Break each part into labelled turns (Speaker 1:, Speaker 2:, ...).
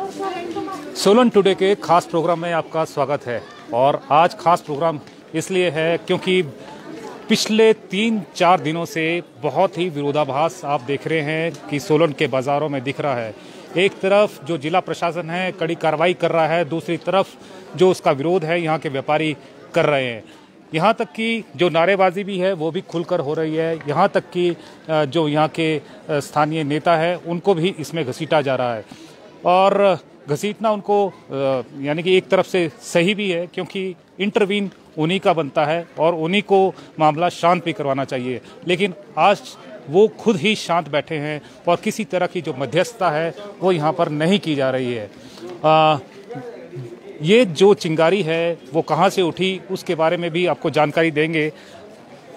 Speaker 1: Solan today के खास programme में आपका स्वागत है। और आज खास प्रोग्राम इसलिए है क्योंकि पिछले 3-4 दिनों से बहुत ही विरोधाभास आप देख रहे हैं कि सोलन के बाज़ारों में दिख रहा है। एक तरफ जो जिला प्रशासन है कड़ी कार्रवाई कर रहा है, दूसरी तरफ जो उसका विरोध है यहाँ के व्यापारी कर रहे हैं। यहाँ तक कि जो नारेबाजी भी है वो भी खुलकर हो रही है। यहाँ तक कि जो यहाँ के स्थानीय नेता है उनको भी इसमें घसीटा जा रहा है। और घसीटना उनको यानी कि एक तरफ से सही भी है क्योंकि इंटरवीन उन्हीं का बनता है और उन्हीं को मामला शांत भी करवाना चाहिए। लेकिन आज वो खुद ही शांत बैठे हैं और किसी तरह की जो मध्यस्थता है वो यहाँ पर नहीं की जा रही है। ये जो चिंगारी है वो कहाँ से उठी उसके बारे में भी आपको जानकारी देंगे।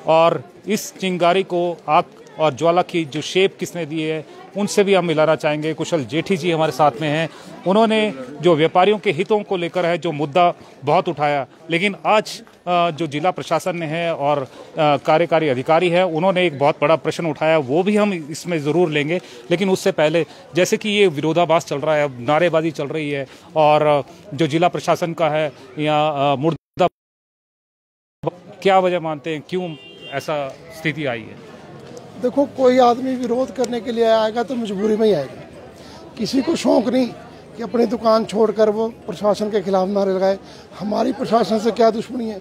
Speaker 1: और इस चिंगारी को आग और ज्वाला की जो शेप किसने दी है उनसे भी हम मिलाना चाहेंगे। कुशल जेठी जी हमारे साथ में हैं। उन्होंने जो व्यापारियों के हितों को लेकर है जो मुद्दा बहुत उठाया, लेकिन आज जो जिला प्रशासन है और कार्यकारी अधिकारी है उन्होंने एक बहुत बड़ा प्रश्न उठाया, वो भी हम इसमें ज़रूर लेंगे। लेकिन उससे पहले जैसे कि ये विरोधाभास चल रहा है, नारेबाजी चल रही है और जो जिला प्रशासन का है या मुर्दा, क्या वजह मानते हैं क्यों ऐसा स्थिति आई है?
Speaker 2: देखो, कोई आदमी विरोध करने के लिए आएगा तो मजबूरी में ही आएगा। किसी को शौक नहीं कि अपनी दुकान छोड़कर वो प्रशासन के खिलाफ नारे लगाए। हमारी प्रशासन से क्या दुश्मनी है?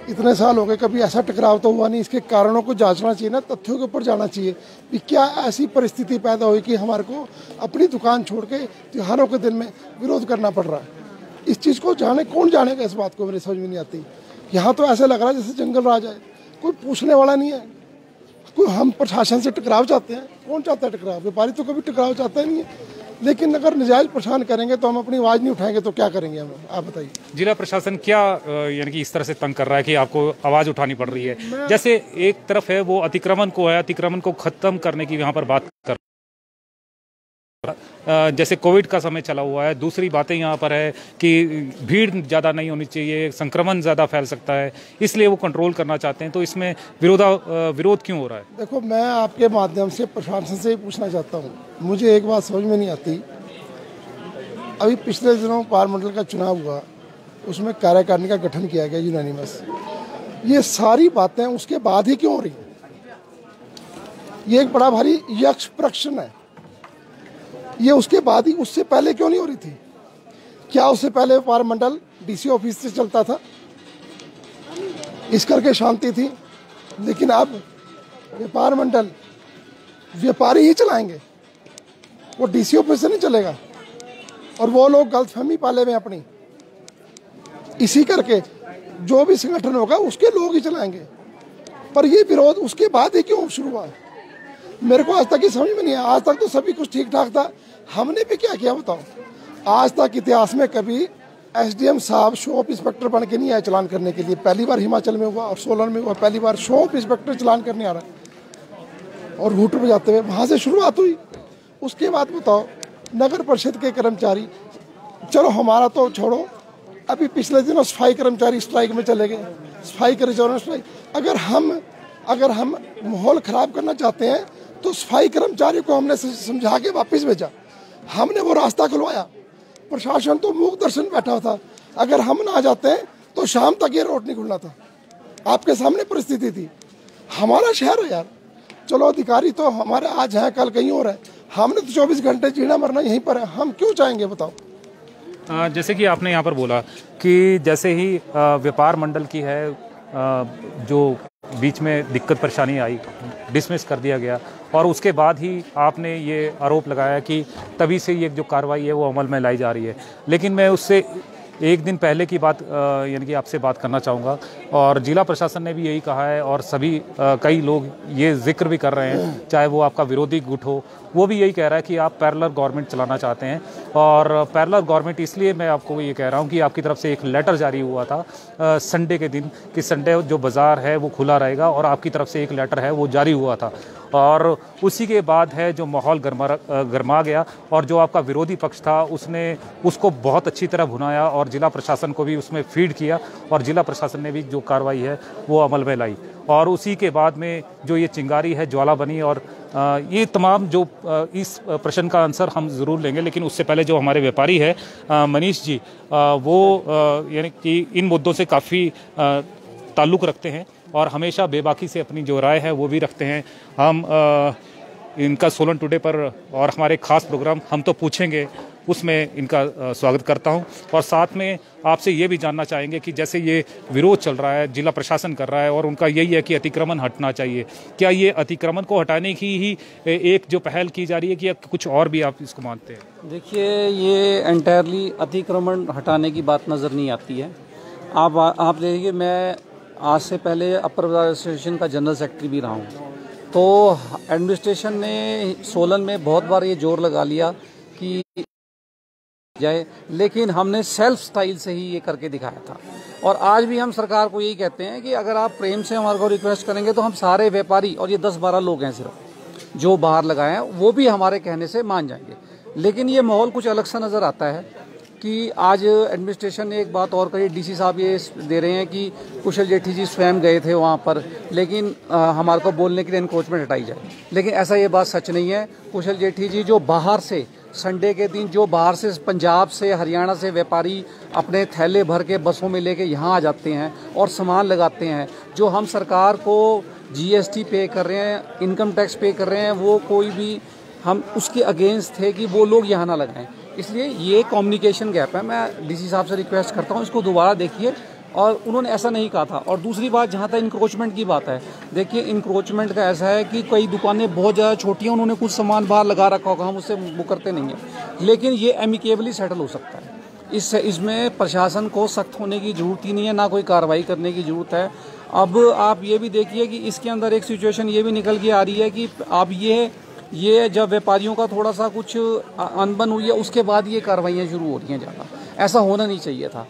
Speaker 2: इतने साल हो गए, कभी ऐसा टकराव तो हुआ नहीं। इसके कारणों को जांचना चाहिए ना, तथ्यों के ऊपर जाना चाहिए कि क्या ऐसी परिस्थिति पैदा हुई कि हमारे को अपनी दुकान छोड़ के त्योहारों के दिन में विरोध करना पड़ रहा है। इस चीज़ को जाने, कौन जानेगा इस बात को? मेरी समझ में नहीं आती। यहाँ तो ऐसे लग रहा है जैसे जंगल राज है, कोई पूछने वाला नहीं है। कोई हम प्रशासन से टकराव चाहते हैं? कौन चाहता है टकराव? व्यापारी तो कभी टकराव चाहता ही नहीं है। लेकिन अगर नजायज परेशान करेंगे तो हम अपनी आवाज़ नहीं उठाएंगे तो क्या करेंगे हम? आप बताइए।
Speaker 1: जिला प्रशासन क्या यानी कि इस तरह से तंग कर रहा है कि आपको आवाज़ उठानी पड़ रही है? जैसे एक तरफ है वो अतिक्रमण को खत्म करने की यहाँ पर बात कर, जैसे कोविड का समय चला हुआ है। दूसरी बातें यहाँ पर है कि भीड़ ज़्यादा नहीं होनी चाहिए, संक्रमण ज़्यादा फैल सकता है, इसलिए वो कंट्रोल करना चाहते हैं। तो इसमें विरोध क्यों हो रहा है?
Speaker 2: देखो, मैं आपके माध्यम से प्रशासन से ही पूछना चाहता हूँ। मुझे एक बात समझ में नहीं आती। अभी पिछले दिनों पार्लियामेंट का चुनाव हुआ, उसमें कार्यकारिणी का गठन किया गया यूनानिमस। ये सारी बातें उसके बाद ही क्यों हो रही? ये एक बड़ा भारी यक्ष प्रश्न है। ये उसके बाद ही, उससे पहले क्यों नहीं हो रही थी? क्या उससे पहले व्यापार मंडल डीसी ऑफिस से चलता था, इस करके शांति थी? लेकिन अब व्यापार मंडल व्यापारी ही चलाएंगे, वो डीसी ऑफिस से नहीं चलेगा। और वो लोग गलतफहमी पाले में अपनी, इसी करके जो भी संगठन होगा उसके लोग ही चलाएंगे। पर ये विरोध उसके बाद ही क्यों शुरू हुआ? मेरे को आज तक ही समझ में नहीं आया। आज तक तो सभी कुछ ठीक ठाक था। हमने भी क्या किया बताओ? आज तक इतिहास में कभी एसडीएम साहब शॉप इंस्पेक्टर बन के नहीं आए चलान करने के लिए। पहली बार हिमाचल में हुआ और सोलन में हुआ। पहली बार शॉप इंस्पेक्टर चलान करने आ रहा है और हूटर बजाते हुए, वहाँ से शुरुआत हुई। उसके बाद बताओ नगर परिषद के कर्मचारी, चलो हमारा तो छोड़ो, अभी पिछले दिनों सफाई कर्मचारी स्ट्राइक में चले गए। सफाई कर्मचारी स्ट्राइक, अगर हम माहौल खराब करना चाहते हैं तो सफाई कर्मचारी को हमने समझा के वापस भेजा। हमने वो रास्ता खुलवाया। प्रशासन तो मूक दर्शन बैठा था। अगर हम ना जाते हैं तो शाम तक ये रोड नहीं खुलना था। आपके सामने परिस्थिति थी। हमारा शहर है यार। चलो अधिकारी तो हमारे आज हैं, कल कहीं और है। हमने तो 24 घंटे जीना मरना यहीं पर है। हम क्यों चाहेंगे बताओ?
Speaker 1: जैसे कि आपने यहाँ पर बोला कि जैसे ही व्यापार मंडल की है जो बीच में दिक्कत परेशानी आई, डिसमिस कर दिया गया और उसके बाद ही आपने ये आरोप लगाया कि तभी से ये जो कार्रवाई है वो अमल में लाई जा रही है। लेकिन मैं उससे एक दिन पहले की बात यानी कि आपसे बात करना चाहूँगा। और जिला प्रशासन ने भी यही कहा है और सभी कई लोग ये जिक्र भी कर रहे हैं, चाहे वो आपका विरोधी गुट हो, वो भी यही कह रहा है कि आप पैरेलल गवर्नमेंट चलाना चाहते हैं। और पैरेलल गवर्नमेंट इसलिए मैं आपको ये कह रहा हूँ कि आपकी तरफ से एक लेटर जारी हुआ था संडे के दिन कि संडे जो बाज़ार है वो खुला रहेगा और आपकी तरफ से एक लेटर है वो जारी हुआ था। और उसी के बाद है जो माहौल गरमा गया और जो आपका विरोधी पक्ष था उसने उसको बहुत अच्छी तरह भुनाया और जिला प्रशासन को भी उसमें फीड किया और जिला प्रशासन ने भी जो कार्रवाई है वो अमल में लाई और उसी के बाद में जो ये चिंगारी है ज्वाला बनी और ये तमाम जो इस प्रश्न का आंसर हम ज़रूर लेंगे, लेकिन उससे पहले जो हमारे व्यापारी है मनीष जी, वो यानी कि इन मुद्दों से काफ़ी ताल्लुक़ रखते हैं और हमेशा बेबाकी से अपनी जो राय है वो भी रखते हैं। हम इनका सोलन टुडे पर और हमारे ख़ास प्रोग्राम हम तो पूछेंगे उसमें इनका स्वागत करता हूं और साथ में आपसे ये भी जानना चाहेंगे कि जैसे ये विरोध चल रहा है, जिला प्रशासन कर रहा है और उनका यही है कि अतिक्रमण हटना चाहिए, क्या ये अतिक्रमण को हटाने की ही एक जो पहल की जा रही है कि कुछ और भी आप इसको मानते हैं?
Speaker 3: देखिए, ये एंटायरली अतिक्रमण हटाने की बात नज़र नहीं आती है। आप देखिए, मैं आज से पहले अपर एसोसिएशन का जनरल सेक्रेटरी भी रहा हूँ, तो एडमिनिस्ट्रेशन ने सोलन में बहुत बार ये जोर लगा लिया कि जाए, लेकिन हमने सेल्फ स्टाइल से ही ये करके दिखाया था और आज भी हम सरकार को यही कहते हैं कि अगर आप प्रेम से हमारे को रिक्वेस्ट करेंगे तो हम सारे व्यापारी और ये 10-12 लोग हैं सिर्फ जो बाहर लगाए हैं वो भी हमारे कहने से मान जाएंगे। लेकिन ये माहौल कुछ अलग सा नज़र आता है कि आज एडमिनिस्ट्रेशन ने एक बात और कही, डीसी साहब ये दे रहे हैं कि कुशल जेठी जी स्वयं गए थे वहाँ पर, लेकिन हमारे को बोलने के लिए एनक्रोचमेंट हटाई जाए, लेकिन ऐसा ये बात सच नहीं है। कुशल जेठी जी जो बाहर से संडे के दिन जो बाहर से पंजाब से हरियाणा से व्यापारी अपने थैले भर के बसों में लेके यहाँ आ जाते हैं और सामान लगाते हैं, जो हम सरकार को जीएसटी पे कर रहे हैं, इनकम टैक्स पे कर रहे हैं, वो कोई भी हम उसके अगेंस्ट थे कि वो लोग यहाँ ना लगाएं। इसलिए ये कम्युनिकेशन गैप है। मैं डीसी साहब से रिक्वेस्ट करता हूँ इसको दोबारा देखिए, और उन्होंने ऐसा नहीं कहा था। और दूसरी बात, जहाँ तक इंक्रोचमेंट की बात है, देखिए इंक्रोचमेंट का ऐसा है कि कई दुकानें बहुत ज़्यादा छोटी हैं, उन्होंने कुछ सामान बाहर लगा रखा होगा, हम उससे वो करते नहीं हैं, लेकिन ये एमिकेबली सेटल हो सकता है। इसमें प्रशासन को सख्त होने की ज़रूरत ही नहीं है, ना कोई कार्रवाई करने की ज़रूरत है। अब आप ये भी देखिए कि इसके अंदर एक सिचुएशन ये भी निकल के आ रही है कि अब ये जब व्यापारियों का थोड़ा सा कुछ अनबन हुई है उसके बाद ये कार्रवाइयाँ शुरू हो रही हैं ज़्यादा। ऐसा होना नहीं चाहिए था।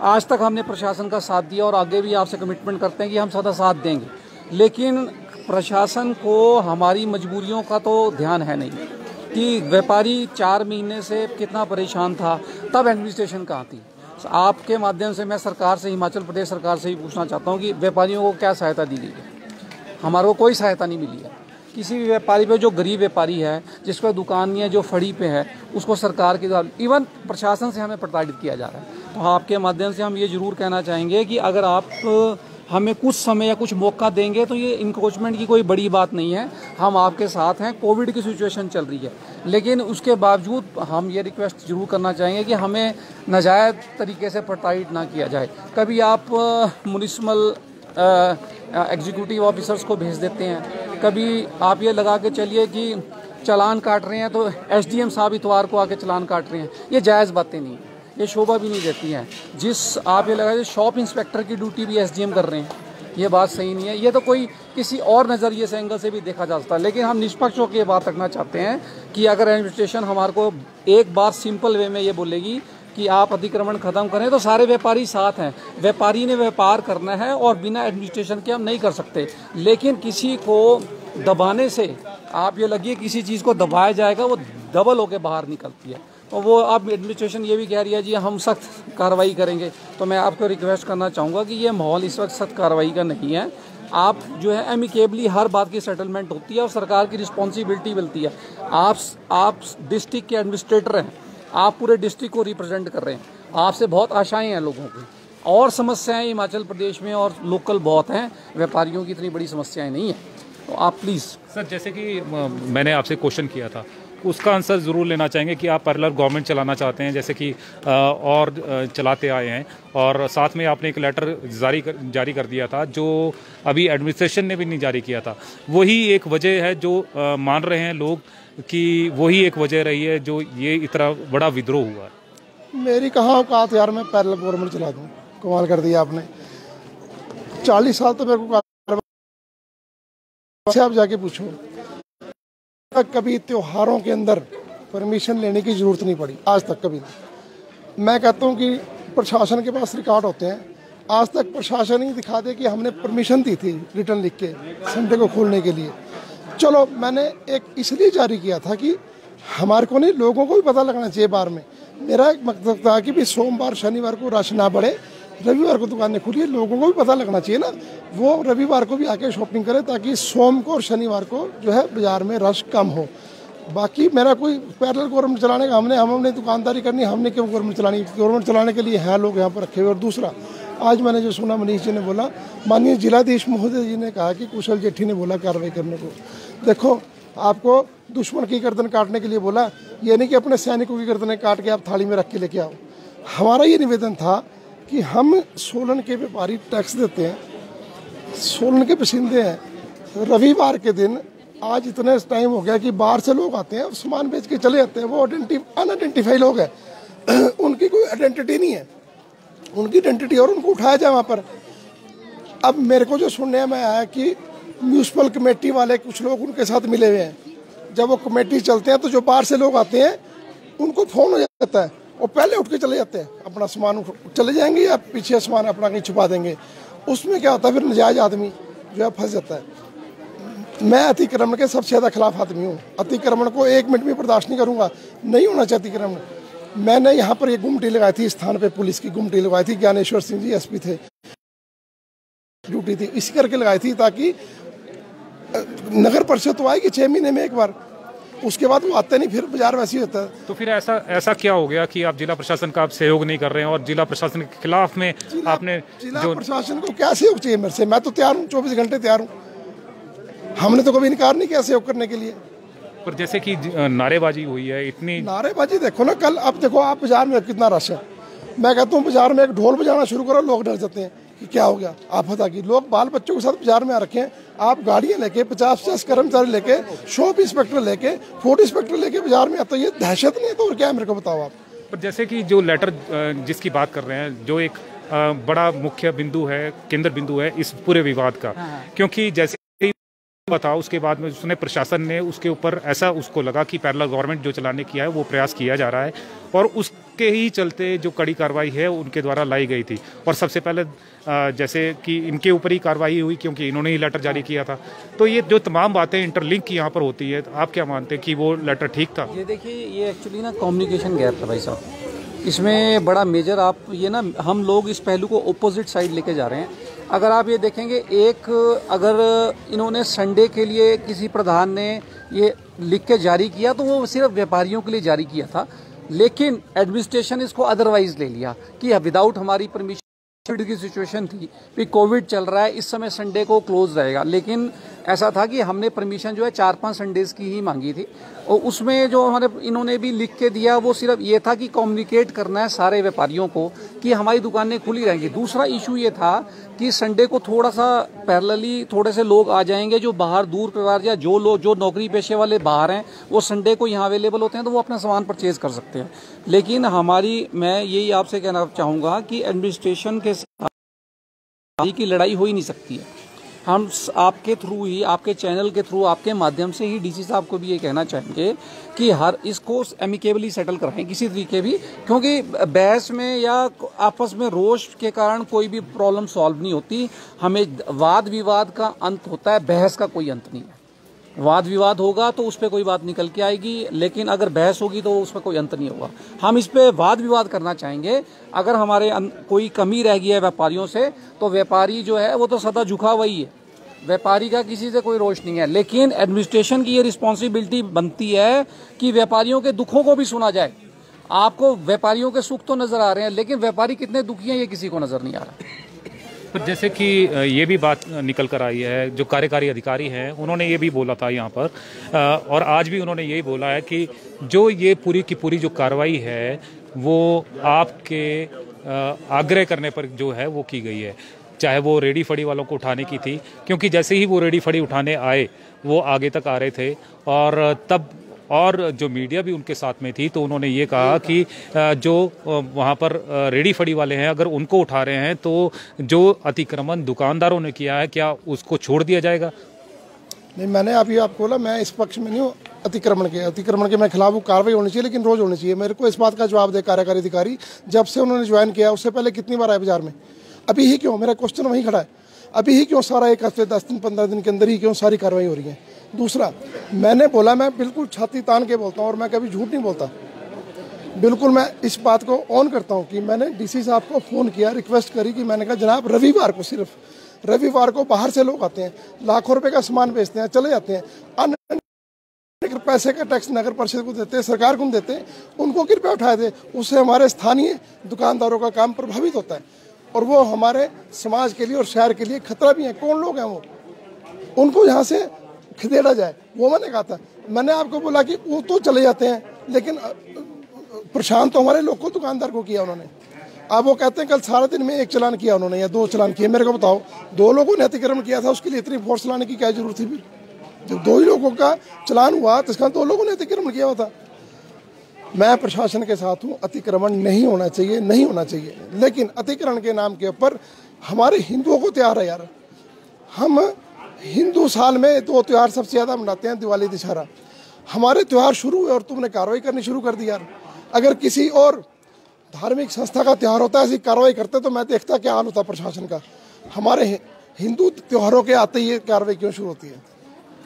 Speaker 3: आज तक हमने प्रशासन का साथ दिया और आगे भी आपसे कमिटमेंट करते हैं कि हम सदा साथ देंगे, लेकिन प्रशासन को हमारी मजबूरियों का तो ध्यान है नहीं कि व्यापारी 4 महीने से कितना परेशान था, तब एडमिनिस्ट्रेशन कहाँ थी। आपके माध्यम से मैं सरकार से, हिमाचल प्रदेश सरकार से ही पूछना चाहता हूँ कि व्यापारियों को क्या सहायता दी गई है? हमारे को कोई सहायता नहीं मिली है। किसी भी व्यापारी पे, जो गरीब व्यापारी है, जिसका दुकान नहीं है, जो फड़ी पे है, उसको सरकार के द्वारा, इवन प्रशासन से हमें प्रताड़ित किया जा रहा है। तो आपके माध्यम से हम ये ज़रूर कहना चाहेंगे कि अगर आप हमें कुछ समय या कुछ मौका देंगे तो ये इंक्रोचमेंट की कोई बड़ी बात नहीं है, हम आपके साथ हैं। कोविड की सिचुएशन चल रही है, लेकिन उसके बावजूद हम ये रिक्वेस्ट जरूर करना चाहेंगे कि हमें नाजायज़ तरीके से प्रताड़ित ना किया जाए। कभी आप म्युनिसिपल एग्जीक्यूटिव ऑफिसर्स को भेज देते हैं, कभी आप ये लगा के चलिए कि चालान काट रहे हैं तो एसडीएम साहब इतवार को आके चालान काट रहे हैं। ये जायज़ बातें नहीं, ये शोभा भी नहीं देती हैं। आप ये लगा शॉप इंस्पेक्टर की ड्यूटी भी एसडीएम कर रहे हैं, ये बात सही नहीं है। ये तो कोई किसी और नज़रिए से, एंगल से भी देखा जा सकता है, लेकिन हम निष्पक्ष होकर ये बात रखना चाहते हैं कि अगर एडमिनिस्ट्रेशन हमारे को एक बार सिंपल वे में ये बोलेगी कि आप अतिक्रमण खत्म करें, तो सारे व्यापारी साथ हैं। व्यापारी ने व्यापार करना है और बिना एडमिनिस्ट्रेशन के हम नहीं कर सकते, लेकिन किसी को दबाने से, आप ये लगिए किसी चीज़ को दबाया जाएगा, वो डबल होकर बाहर निकलती है। तो वो अब एडमिनिस्ट्रेशन ये भी कह रही है जी हम सख्त कार्रवाई करेंगे, तो मैं आपको रिक्वेस्ट करना चाहूँगा कि ये माहौल इस वक्त सख्त कार्रवाई का नहीं है। आप जो है एमिकेबली हर बात की सेटलमेंट होती है और सरकार की रिस्पॉन्सिबिलिटी मिलती है। आप डिस्ट्रिक्ट के एडमिनिस्ट्रेटर हैं, आप पूरे डिस्ट्रिक्ट को रिप्रेजेंट कर रहे हैं, आपसे बहुत आशाएं हैं लोगों की, और समस्याएं हिमाचल प्रदेश में और लोकल बहुत हैं, व्यापारियों की इतनी बड़ी समस्याएं नहीं हैं। तो आप प्लीज़
Speaker 1: सर, जैसे कि मैंने आपसे क्वेश्चन किया था, उसका आंसर ज़रूर लेना चाहेंगे कि आप पैरेलल गवर्नमेंट चलाना चाहते हैं, जैसे कि और चलाते आए हैं, और साथ में आपने एक लेटर जारी कर दिया था जो अभी एडमिनिस्ट्रेशन ने भी नहीं जारी किया था। वही एक वजह है जो मान रहे हैं लोग कि वही एक वजह रही है जो ये इतना बड़ा विद्रोह हुआ है।
Speaker 2: मेरी कहाँ औकात यार, मैं पैरेलल गवर्नमेंट चला दूँ? कमाल कर दिया आपने। 40 साल तो मेरे को आप जाके पूछो, कभी त्योहारों के अंदर परमिशन लेने की जरूरत नहीं पड़ी आज तक, कभी नहीं। मैं कहता हूँ कि प्रशासन के पास रिकॉर्ड होते हैं, आज तक प्रशासन ही दिखा दे कि हमने परमिशन दी थी रिटर्न लिख के संडे को खोलने के लिए। चलो मैंने एक इसलिए जारी किया था कि हमारे को नहीं, लोगों को भी पता लगना चाहिए बार में। मेरा एक मकसद था कि भी सोमवार शनिवार को रश ना बढ़े, रविवार को दुकानें खुली है, लोगों को भी पता लगना चाहिए ना, वो रविवार को भी आके शॉपिंग करें ताकि सोम को और शनिवार को जो है बाजार में रश कम हो। बाकी मेरा कोई पैरेलल गवर्नमेंट चलाने का हमने दुकानदारी करनी, हमने क्यों गवर्नमेंट चलानी? गवर्नमेंट चलाने के लिए है लोग यहाँ पर रखे हुए। और दूसरा, आज मैंने जो सुना मनीष जी ने बोला, माननीय जिलाधीश महोदय जी ने कहा कि कुशल जेठी ने बोला कार्रवाई करने को। देखो, आपको दुश्मन की गर्दन काटने के लिए बोला, ये नहीं कि अपने सैनिकों की गर्दनें काट के आप थाली में रख के लेके आओ। हमारा ये निवेदन था कि हम सोलन के व्यापारी टैक्स देते हैं, सोलन के बाशिंदे हैं। रविवार के दिन आज इतने टाइम हो गया कि बाहर से लोग आते हैं और सामान बेच के चले जाते हैं, वो अनआइडेंटिफाई लोग हैं, उनकी कोई आइडेंटिटी नहीं है, उनकी आइडेंटिटी और उनको उठाया जाए वहाँ पर। अब मेरे को जो सुनने में आया कि म्यूनसिपल कमेटी वाले कुछ लोग उनके साथ मिले हुए हैं, जब वो कमेटी चलते हैं तो जो बाहर से लोग आते हैं उनको फोन हो जाता है, वो पहले उठ के चले जाते हैं, अपना सामान चले जाएंगे या पीछे सामान अपना कहीं छुपा देंगे। उसमें क्या होता है, फिर नाजायज आदमी जो है फंस जाता है। मैं अतिक्रमण के सबसे ज़्यादा खिलाफ आदमी हूँ। अतिक्रमण को 1 मिनट में बर्दाश्त नहीं करूँगा, नहीं होना चाहिए अतिक्रमण। मैंने यहाँ पर ये गुमटी लगाई थी, स्थान पे पुलिस की गुमटी लगाई थी, ज्ञानेश्वर सिंह जी एसपी थे, ड्यूटी थी, इसी करके लगाई थी ताकि नगर परिषद तो आएगी 6 महीने में एक बार, उसके बाद वो आते नहीं, फिर बाजार वैसे ही होता है।
Speaker 1: तो फिर ऐसा क्या हो गया कि आप जिला प्रशासन का आप सहयोग नहीं कर रहे हैं और जिला प्रशासन के खिलाफ में आपने
Speaker 2: जिला प्रशासन को क्या सहयोग चाहिए मेरे से? मैं तो तैयार हूँ, 24 घंटे तैयार हूँ। हमने तो कभी इनकार नहीं किया सहयोग करने के लिए।
Speaker 1: पर जैसे कि नारेबाजी हुई है, इतनी
Speaker 2: नारेबाजी देखो ना, कल अब देखो आप बाजार में कितना रश है। मैं कहता हूँ बाजार में एक ढोल बजाना शुरू करो, लोग डर जाते हैं कि क्या हो गया आफत आ गई। लोग बाल बच्चों के साथ बाजार में आ रखे हैं, आप गाड़ियाँ लेके 50 कर्मचारी लेके, शॉप इंस्पेक्टर लेके, फूड इंस्पेक्टर लेके बाजार में आते, ये दहशत नहीं है तो और क्या है मेरे को बताओ आप।
Speaker 1: पर जैसे कि जो लेटर जिसकी बात कर रहे हैं, जो एक बड़ा मुख्य बिंदु है, केंद्र बिंदु है इस पूरे विवाद का, क्योंकि जैसे बताओ उसके बाद में उसने प्रशासन ने उसके ऊपर ऐसा उसको लगा कि पैरेलल गवर्नमेंट जो चलाने किया है वो प्रयास किया जा रहा है और उसके ही चलते जो कड़ी कार्रवाई है उनके द्वारा लाई गई थी। और सबसे पहले जैसे कि इनके ऊपर ही कार्रवाई हुई क्योंकि इन्होंने ही लेटर जारी किया था। तो ये जो तमाम बातें इंटरलिंक की यहाँ पर होती है, तो आप क्या मानते हैं कि वो लेटर ठीक था?
Speaker 3: ये देखिए, ये एक्चुअली ना कम्युनिकेशन गैप था भाई साहब, इसमें बड़ा मेजर। आप ये ना, हम लोग इस पहलू को अपोजिट साइड लेके जा रहे हैं। अगर आप ये देखेंगे, अगर इन्होंने संडे के लिए किसी प्रधान ने ये लिख के जारी किया तो वो सिर्फ व्यापारियों के लिए जारी किया था, लेकिन एडमिनिस्ट्रेशन इसको अदरवाइज ले लिया कि विदाउट हमारी परमिशन की सिचुएशन थी, भी कोविड चल रहा है, इस समय संडे को क्लोज रहेगा। लेकिन ऐसा था कि हमने परमिशन जो है 4-5 संडेज की ही मांगी थी और उसमें जो हमारे इन्होंने भी लिख के दिया वो सिर्फ ये था कि कम्युनिकेट करना है सारे व्यापारियों को कि हमारी दुकानें खुली रहेंगी। दूसरा इशू ये था कि संडे को थोड़ा सा पैरेलली थोड़े से लोग आ जाएंगे जो बाहर दूर परिवार या जो लोग जो नौकरी पेशे वाले बाहर हैं वो संडे को यहाँ अवेलेबल होते हैं तो वो अपना सामान परचेज कर सकते हैं। लेकिन मैं यही आपसे कहना चाहूँगा कि एडमिनिस्ट्रेशन के साथ की लड़ाई हो ही नहीं सकती है। हम आपके थ्रू ही, आपके चैनल के थ्रू, आपके माध्यम से ही डीसी साहब को भी ये कहना चाहेंगे कि हर इसको एमिकेबली सेटल कराएं किसी तरीके भी, क्योंकि बहस में या आपस में रोष के कारण कोई भी प्रॉब्लम सॉल्व नहीं होती। हमें वाद विवाद का अंत होता है, बहस का कोई अंत नहीं है। वाद विवाद होगा तो उस पर कोई बात निकल के आएगी, लेकिन अगर बहस होगी तो उस पर कोई अंत नहीं होगा। हम इस पे वाद विवाद करना चाहेंगे। अगर हमारे कोई कमी रह गई है व्यापारियों से तो व्यापारी जो है वो तो सदा झुका हुआ ही है, व्यापारी का किसी से कोई रोष नहीं है। लेकिन एडमिनिस्ट्रेशन की ये रिस्पॉन्सिबिलिटी बनती है कि व्यापारियों के दुखों को भी सुना जाए। आपको व्यापारियों के सुख तो नजर आ रहे हैं, लेकिन व्यापारी कितने दुखी हैं ये किसी को नजर नहीं आ रहा।
Speaker 1: तो जैसे कि ये भी बात निकल कर आई है, जो कार्यकारी अधिकारी हैं उन्होंने ये भी बोला था यहाँ पर, और आज भी उन्होंने यही बोला है कि जो ये पूरी की पूरी जो कार्रवाई है वो आपके आग्रह करने पर जो है वो की गई है, चाहे वो रेडी फड़ी वालों को उठाने की थी, क्योंकि जैसे ही वो रेडी फड़ी उठाने आए वो आगे तक आ रहे थे और जो मीडिया भी उनके साथ में थी तो उन्होंने ये कहा कि जो वहाँ पर रेडी फड़ी वाले हैं अगर उनको उठा रहे हैं तो जो अतिक्रमण दुकानदारों ने किया है क्या उसको छोड़ दिया जाएगा?
Speaker 2: नहीं, मैंने अभी आपको बोला मैं इस पक्ष में नहीं हूँ अतिक्रमण के मैं खिलाफ कार्रवाई होनी चाहिए, लेकिन रोज होनी चाहिए। मेरे को इस बात का जवाब दे कार्यकारी अधिकारी, जब से उन्होंने ज्वाइन किया उससे पहले कितनी बार आए बाजार में, अभी ही क्यों? मेरा क्वेश्चन वहीं खड़ा है, अभी ही क्यों सारा 1 हफ्ते 10 दिन 15 दिन के अंदर ही क्यों सारी कार्रवाई हो रही है? दूसरा, मैंने बोला, मैं बिल्कुल छाती तान के बोलता हूँ और मैं कभी झूठ नहीं बोलता, बिल्कुल मैं इस बात को ऑन करता हूँ कि मैंने डीसी साहब को फ़ोन किया, रिक्वेस्ट करी कि मैंने कहा जनाब रविवार को, सिर्फ रविवार को बाहर से लोग आते हैं, लाखों रुपए का सामान बेचते हैं, चले जाते हैं, अन्य पैसे का टैक्स नगर परिषद को देते हैं, सरकार को देते हैं, उनको कृपया उठाए थे। उससे हमारे स्थानीय दुकानदारों का काम प्रभावित होता है और वो हमारे समाज के लिए और शहर के लिए खतरा भी है। कौन लोग हैं वो, उनको यहाँ से खदेड़ा जाए, वो मैंने कहा था। मैंने आपको बोला कि वो तो चले जाते हैं, लेकिन परेशान तो हमारे लोग को, दुकानदार को किया उन्होंने। अब वो कहते हैं कल सारा दिन में 1 चालान किया उन्होंने या 2 चालान किए। मेरे को बताओ, 2 लोगों ने अतिक्रमण किया था, उसके लिए इतनी फोर्स लाने की क्या जरूरत थी? फिर जब 2 ही लोगों का चालान हुआ तो इसका 2 लोगों ने अतिक्रमण किया हुआ था। मैं प्रशासन के साथ हूँ, अतिक्रमण नहीं होना चाहिए, नहीं होना चाहिए, लेकिन अतिक्रमण के नाम के ऊपर हमारे हिंदुओं को त्यौहार है यार। हम हिंदू साल में 2 त्यौहार सबसे ज़्यादा मनाते हैं, दिवाली दशहरा। हमारे त्यौहार शुरू हुए और तुमने कार्रवाई करनी शुरू कर दी यार। अगर किसी और धार्मिक संस्था का त्यौहार होता है, ऐसी कार्रवाई करते तो मैं देखता क्या हाल होता प्रशासन का। हमारे हिंदू त्योहारों के आते ही ये कार्रवाई क्यों शुरू होती है?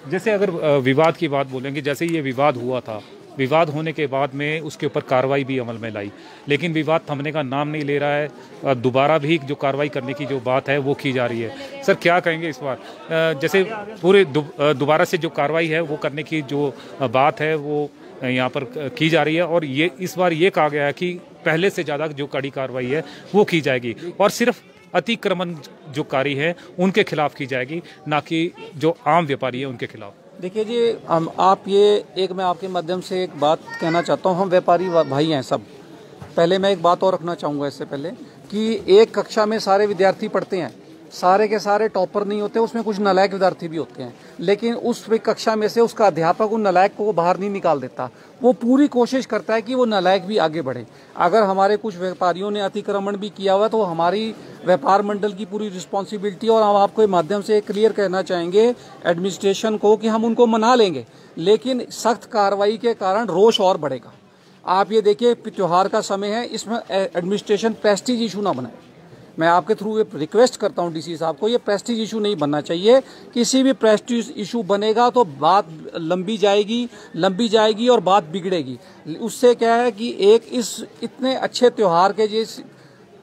Speaker 1: जैसे अगर विवाद की बात बोलेंगे, जैसे ये विवाद हुआ था, विवाद होने के बाद में उसके ऊपर कार्रवाई भी अमल में लाई, लेकिन विवाद थमने का नाम नहीं ले रहा है। दोबारा भी जो कार्रवाई करने की जो बात है वो की जा रही है। सर क्या कहेंगे इस बार? जैसे पूरे दोबारा से जो कार्रवाई है वो करने की जो बात है वो यहाँ पर की जा रही है, और ये इस बार ये कहा गया है कि पहले से ज़्यादा जो कड़ी कार्रवाई है वो की जाएगी और सिर्फ अतिक्रमण जो कारी है उनके खिलाफ की जाएगी, ना कि जो आम व्यापारी है उनके खिलाफ।
Speaker 3: देखिए जी, मैं आपके माध्यम से एक बात कहना चाहता हूँ। हम व्यापारी भाई हैं सब। पहले मैं एक बात और रखना चाहूँगा इससे पहले कि एक कक्षा में सारे विद्यार्थी पढ़ते हैं, सारे के सारे टॉपर नहीं होते, उसमें कुछ नालायक विद्यार्थी भी होते हैं, लेकिन उस कक्षा में से उसका अध्यापक उन नालायक को बाहर नहीं निकाल देता। वो पूरी कोशिश करता है कि वो नालायक भी आगे बढ़े। अगर हमारे कुछ व्यापारियों ने अतिक्रमण भी किया हुआ तो हमारी व्यापार मंडल की पूरी रिस्पॉन्सिबिलिटी, और हम आपको माध्यम से क्लियर कहना चाहेंगे एडमिनिस्ट्रेशन को कि हम उनको मना लेंगे, लेकिन सख्त कार्रवाई के कारण रोष और बढ़ेगा। आप ये देखिए, त्योहार का समय है, इसमें एडमिनिस्ट्रेशन प्रेस्टीज इशू ना बनाए। मैं आपके थ्रू रिक्वेस्ट करता हूं डीसी साहब को, ये प्रेस्टीज इशू नहीं बनना चाहिए। किसी भी प्रेस्टीज इशू बनेगा तो बात लंबी जाएगी और बात बिगड़ेगी। उससे क्या है कि एक इस इतने अच्छे त्यौहार के जिस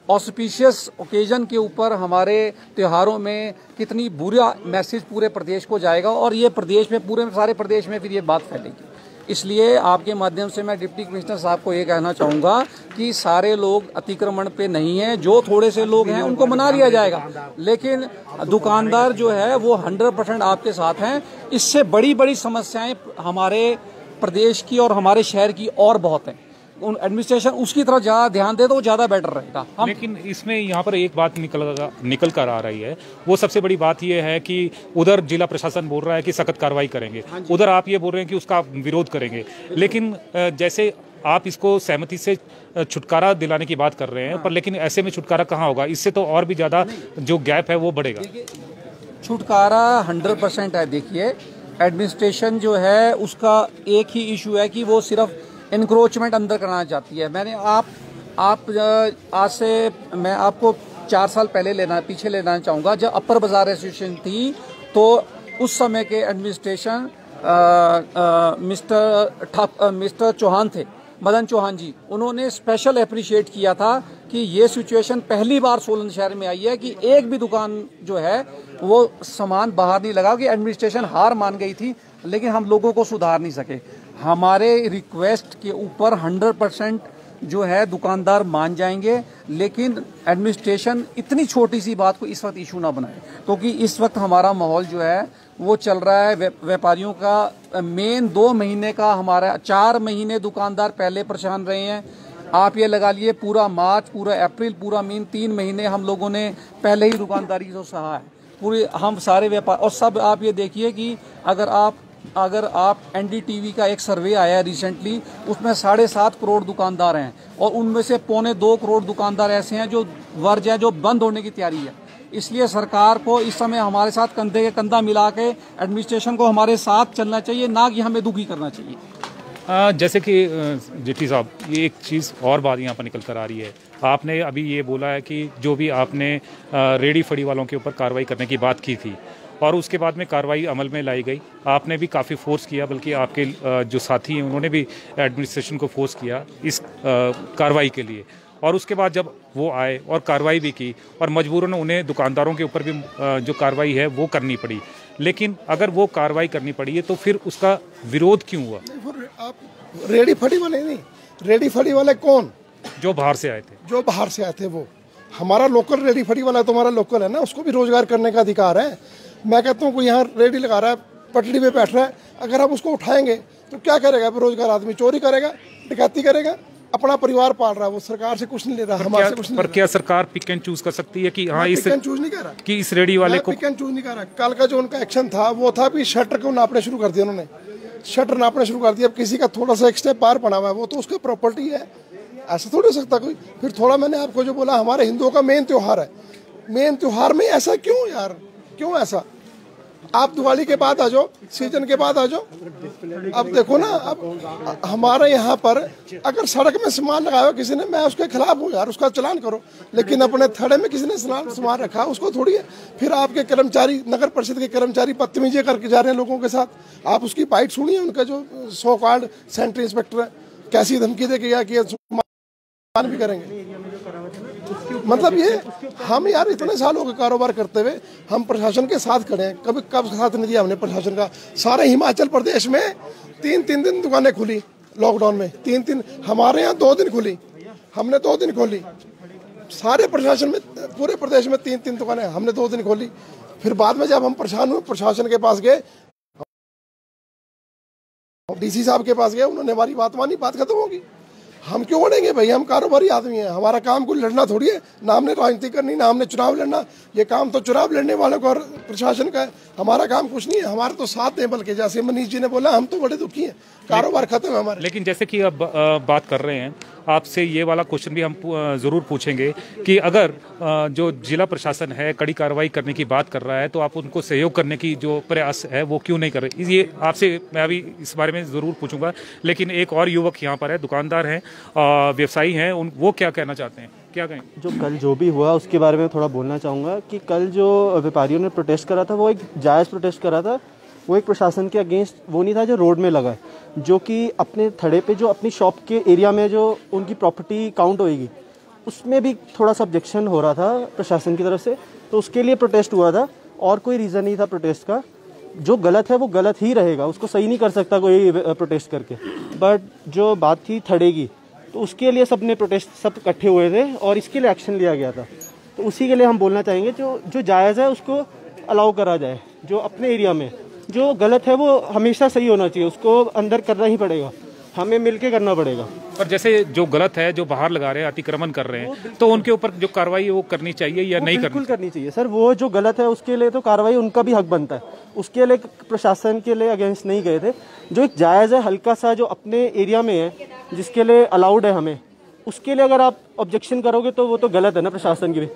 Speaker 3: ऑस्पिशियस ओकेजन के ऊपर हमारे त्योहारों में कितनी बुरा मैसेज पूरे प्रदेश को जाएगा, और ये प्रदेश में, पूरे सारे प्रदेश में फिर ये बात फैलेगी। इसलिए आपके माध्यम से मैं डिप्टी कमिश्नर साहब को ये कहना चाहूँगा कि सारे लोग अतिक्रमण पे नहीं हैं, जो थोड़े से लोग हैं उनको मना लिया जाएगा, लेकिन दुकानदार जो है वो 100% आपके साथ हैं। इससे बड़ी बड़ी समस्याएं हमारे प्रदेश की और हमारे शहर की और बहुत हैं। एडमिनिस्ट्रेशन उसकी तरफ ज़्यादा ध्यान दे तो ज़्यादा बेटर रहेगा।
Speaker 1: लेकिन इसमें यहाँ पर एक बात निकल कर आ रही है, वो सबसे बड़ी बात ये है कि उधर जिला प्रशासन बोल रहा है कि सख्त कार्रवाई करेंगे, उधर आप ये बोल रहे हैं कि उसका विरोध करेंगे, लेकिन जैसे आप इसको सहमति से छुटकारा दिलाने की बात कर रहे हैं, पर लेकिन ऐसे में छुटकारा कहाँ होगा? इससे तो और भी ज़्यादा जो गैप है वो बढ़ेगा।
Speaker 3: छुटकारा 100% है। देखिए, एडमिनिस्ट्रेशन जो है उसका एक ही इशू है कि वो सिर्फ इंक्रोचमेंट अंदर कराना चाहती है। आज से मैं आपको 4 साल पीछे लेना चाहूँगा। जब अपर बाजार एसोसिएशन थी तो उस समय के एडमिनिस्ट्रेशन मिस्टर चौहान थे, मदन चौहान जी, उन्होंने स्पेशल अप्रिशिएट किया था कि ये सिचुएशन पहली बार सोलन शहर में आई है कि एक भी दुकान जो है वो सामान बाहर नहीं लगा, कि एडमिनिस्ट्रेशन हार मान गई थी, लेकिन हम लोगों को सुधार नहीं सके। हमारे रिक्वेस्ट के ऊपर 100% जो है दुकानदार मान जाएंगे, लेकिन एडमिनिस्ट्रेशन इतनी छोटी सी बात को इस वक्त इशू ना बनाए, क्योंकि इस वक्त हमारा माहौल जो है वो चल रहा है व्यापारियों का मेन 2 महीने का, हमारा 4 महीने दुकानदार पहले परेशान रहे हैं। आप ये लगा लिए पूरा मार्च, पूरा अप्रैल, पूरा मीन 3 महीने हम लोगों ने पहले ही दुकानदारी को सहा है, पूरे हम सारे व्यापार। और सब आप ये देखिए कि अगर आप एनडीटीवी का एक सर्वे आया है रिसेंटली, उसमें 7.5 करोड़ दुकानदार हैं, और उनमें से 2.25 करोड़ दुकानदार ऐसे हैं जो वर्ज हैं, जो बंद होने की तैयारी है। इसलिए सरकार को इस समय हमारे साथ कंधे के कंधा मिला के एडमिनिस्ट्रेशन को हमारे साथ चलना चाहिए, ना कि हमें दुखी करना चाहिए।
Speaker 1: जैसे कि जेटली साहब, ये एक चीज़ और बात यहाँ पर निकल कर आ रही है, आपने अभी ये बोला है कि जो भी आपने रेडी फड़ी वालों के ऊपर कार्रवाई करने की बात की थी, और उसके बाद में कार्रवाई अमल में लाई गई। आपने भी काफ़ी फोर्स किया, बल्कि आपके जो साथी हैं उन्होंने भी एडमिनिस्ट्रेशन को फोर्स किया इस कार्रवाई के लिए। और उसके बाद जब वो आए और कार्रवाई भी की, और मजबूरन उन्हें दुकानदारों के ऊपर भी जो कार्रवाई है वो करनी पड़ी। लेकिन अगर वो कार्रवाई करनी पड़ी है तो फिर उसका विरोध क्यों हुआ?
Speaker 2: आप रेडी फड़ी वाले नहीं, रेडी फड़ी वाले कौन?
Speaker 1: जो बाहर से आए थे।
Speaker 2: जो बाहर से आए थे वो। हमारा लोकल रेडी फड़ी वाला तो हमारा लोकल है ना, उसको भी रोजगार करने का अधिकार है। मैं कहता हूँ कोई यहाँ रेडी लगा रहा है, पटड़ी पे बैठ रहा है, अगर हम उसको उठाएंगे तो क्या करेगा? बेरोजगार आदमी चोरी करेगा, डकैती करेगा, अपना परिवार पाल रहा है। वो सरकार से कुछ नहीं ले रहा, हमारे से कुछ नहीं।
Speaker 1: पर क्या सरकार पिक एंड चूज कर सकती है कि हाँ, इस
Speaker 2: पिक एंड चूज नहीं कर रहा
Speaker 1: कि इस रेडी वाले को
Speaker 2: पिक एंड चूज नहीं कर रहा। कल का जो उनका एक्शन था वो था कि शटर को नापने शुरू कर दिया उन्होंने, शटर नापने शुरू कर दिया। अब किसी का थोड़ा सा एक स्टेप पार पड़ा हुआ है, वो तो उसका प्रॉपर्टी है, ऐसा थोड़ी हो सकता कोई। फिर थोड़ा मैंने आपको जो बोला, हमारे हिंदुओं का मेन त्योहार है, मेन त्योहार में ऐसा क्यों यार? क्यों ऐसा? आप दिवाली के बाद आ जाओ, सीजन के बाद आ जाओ। अब देखो ना, अब हमारे यहाँ पर अगर सड़क में सामान लगाया किसी ने, मैं उसके खिलाफ हूँ यार, उसका चलान करो। लेकिन अपने थड़े में किसी ने सामान रखा, उसको थोड़ी है। फिर आपके कर्मचारी, नगर परिषद के कर्मचारी बदतमीजी करके जा रहे हैं लोगों के साथ। आप उसकी बाइट सुनिए, उनका जो सो कॉल्ड सेंट्री इंस्पेक्टर है, कैसी धमकी दे गया कि मान भी करेंगे। मतलब ये हम यार इतने सालों का कारोबार करते हुए हम प्रशासन के साथ खड़े हैं, कभी कब साथ नहीं दिया हमने प्रशासन का। सारे हिमाचल प्रदेश में 3-3 दिन दुकानें खुली लॉकडाउन में, 3-3, हमारे यहाँ 2 दिन खुली, हमने 2 दिन खोली। सारे प्रशासन में, पूरे प्रदेश में 3-3 दुकानें, हमने 2 दिन खोली। फिर बाद में जब हम परेशान हुए, प्रशासन के पास गए, डीसी साहब के पास गए, उन्होंने हमारी बात मानी, बात खत्म होगी। हम क्यों लड़ेंगे भाई? हम कारोबारी आदमी हैं, हमारा काम कोई लड़ना थोड़ी है। ना हमने राजनीति करनी, ना हमने चुनाव लड़ना। ये काम तो चुनाव लड़ने वालों का और प्रशासन का है, हमारा काम कुछ नहीं है। हमारा तो साथ दें, बल्कि जैसे मनीष जी ने बोला, हम तो बड़े दुखी हैं, कारोबार खत्म है हमारे।
Speaker 1: लेकिन जैसे कि अब बात कर रहे हैं, आपसे ये वाला क्वेश्चन भी हम ज़रूर पूछेंगे कि अगर जो जिला प्रशासन है कड़ी कार्रवाई करने की बात कर रहा है, तो आप उनको सहयोग करने की जो प्रयास है वो क्यों नहीं कर रहे? ये आपसे मैं अभी इस बारे में ज़रूर पूछूंगा। लेकिन एक और युवक यहाँ पर है, दुकानदार हैं, व्यवसायी हैं, वो क्या कहना चाहते हैं? क्या कहें?
Speaker 4: जो कल जो भी हुआ उसके बारे में थोड़ा बोलना चाहूँगा कि कल जो व्यापारियों ने प्रोटेस्ट करा था वो एक जायज़ प्रोटेस्ट करा था। वो एक प्रशासन के अगेंस्ट वो नहीं था जो रोड में लगा, जो कि अपने थड़े पे जो अपनी शॉप के एरिया में जो उनकी प्रॉपर्टी काउंट होएगी, उसमें भी थोड़ा सा ऑब्जेक्शन हो रहा था प्रशासन की तरफ से, तो उसके लिए प्रोटेस्ट हुआ था। और कोई रीज़न नहीं था प्रोटेस्ट का। जो गलत है वो गलत ही रहेगा, उसको सही नहीं कर सकता कोई प्रोटेस्ट करके। बट जो बात थी थड़े की, तो उसके लिए सबने प्रोटेस्ट सब इकट्ठे हुए थे और इसके लिए एक्शन लिया गया था। तो उसी के लिए हम बोलना चाहेंगे जो जायज़ है उसको अलाउ करा जाए। जो अपने एरिया में जो गलत है वो हमेशा सही होना चाहिए, उसको अंदर करना ही पड़ेगा, हमें मिलके करना पड़ेगा।
Speaker 1: पर जैसे जो गलत है, जो बाहर लगा रहे हैं, अतिक्रमण कर रहे हैं, तो उनके ऊपर जो कार्रवाई है वो करनी चाहिए या नहीं?
Speaker 4: बिल्कुल करनी चाहिए सर। वो जो गलत है उसके लिए तो कार्रवाई उनका भी हक बनता है, उसके लिए प्रशासन के लिए अगेंस्ट नहीं गए थे। जो एक जायज़ है हल्का सा जो अपने एरिया में है, जिसके लिए अलाउड है हमें, उसके लिए अगर आप ऑब्जेक्शन करोगे तो वो तो गलत है ना। प्रशासन की भी,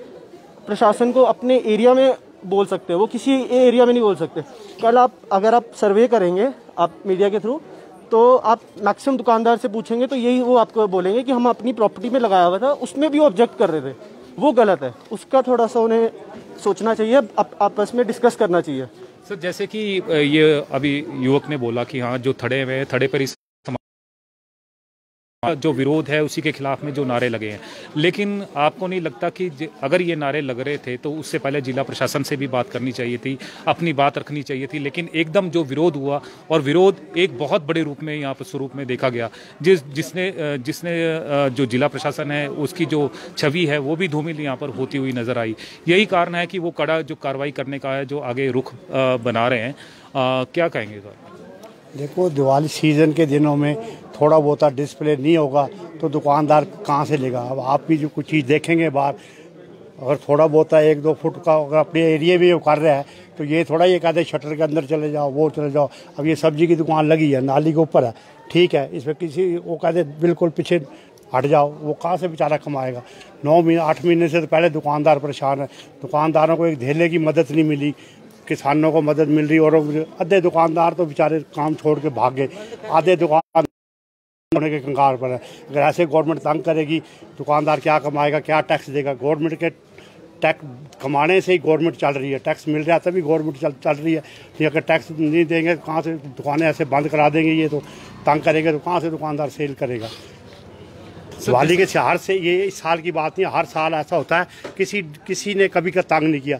Speaker 4: प्रशासन को अपने एरिया में बोल सकते हैं, वो किसी एरिया में नहीं बोल सकते। कल अगर आप सर्वे करेंगे आप मीडिया के थ्रू, तो आप मैक्सिमम दुकानदार से पूछेंगे तो यही वो आपको बोलेंगे कि हम अपनी प्रॉपर्टी में लगाया हुआ था, उसमें भी वो ऑब्जेक्ट कर रहे थे, वो गलत है। उसका थोड़ा सा उन्हें सोचना चाहिए, आपस में डिस्कस करना चाहिए।
Speaker 1: सर, जैसे कि ये अभी युवक ने बोला कि हाँ, जो थड़े में थड़े पर जो विरोध है उसी के खिलाफ में जो नारे लगे हैं, लेकिन आपको नहीं लगता कि अगर ये नारे लग रहे थे तो उससे पहले जिला प्रशासन से भी बात करनी चाहिए थी, अपनी बात रखनी चाहिए थी? लेकिन एकदम जो विरोध हुआ, और विरोध एक बहुत बड़े रूप में यहाँ पर स्वरूप में देखा गया, जिसने जो जिला प्रशासन है उसकी जो छवि है वो भी धूमिल यहाँ पर होती हुई नजर आई। यही कारण है कि वो कड़ा जो कार्रवाई करने का है जो आगे रुख बना रहे हैं। क्या कहेंगे सर?
Speaker 5: देखो, दिवाली सीज़न के दिनों में थोड़ा बहुत डिस्प्ले नहीं होगा तो दुकानदार कहाँ से लेगा? अब आप भी जो कुछ चीज़ देखेंगे बाहर, अगर थोड़ा बहुत 1-2 फुट का अगर अपने एरिया में वो कर रहा है तो ये थोड़ा ये कहते हैं शटर के अंदर चले जाओ, वो चले जाओ। अब ये सब्जी की दुकान लगी है, नाली के ऊपर है, ठीक है, इसमें किसी वो कहते बिल्कुल पीछे हट जाओ, वो कहाँ से बेचारा कमाएगा? 9-8 महीने से तो पहले दुकानदार परेशान है। दुकानदारों को एक धेले की मदद नहीं मिली, किसानों को मदद मिल रही, और आधे दुकानदार तो बेचारे काम छोड़ के भाग गए, आधे दुकान होने के कंगाल पर है। अगर ऐसे गवर्नमेंट तंग करेगी, दुकानदार क्या कमाएगा, क्या टैक्स देगा? गवर्नमेंट के टैक्स कमाने से ही गवर्नमेंट चल रही है, टैक्स मिल रहा है तभी गवर्नमेंट चल रही है। ये अगर टैक्स नहीं देंगे तो कहाँ से दुकानें ऐसे बंद करा देंगे, ये तो तंग करेंगे तो कहाँ से दुकानदार सेल करेगा। दिवाली के शहर से ये इस साल की बात नहीं, हर साल ऐसा होता है, किसी ने कभी का तंग नहीं किया।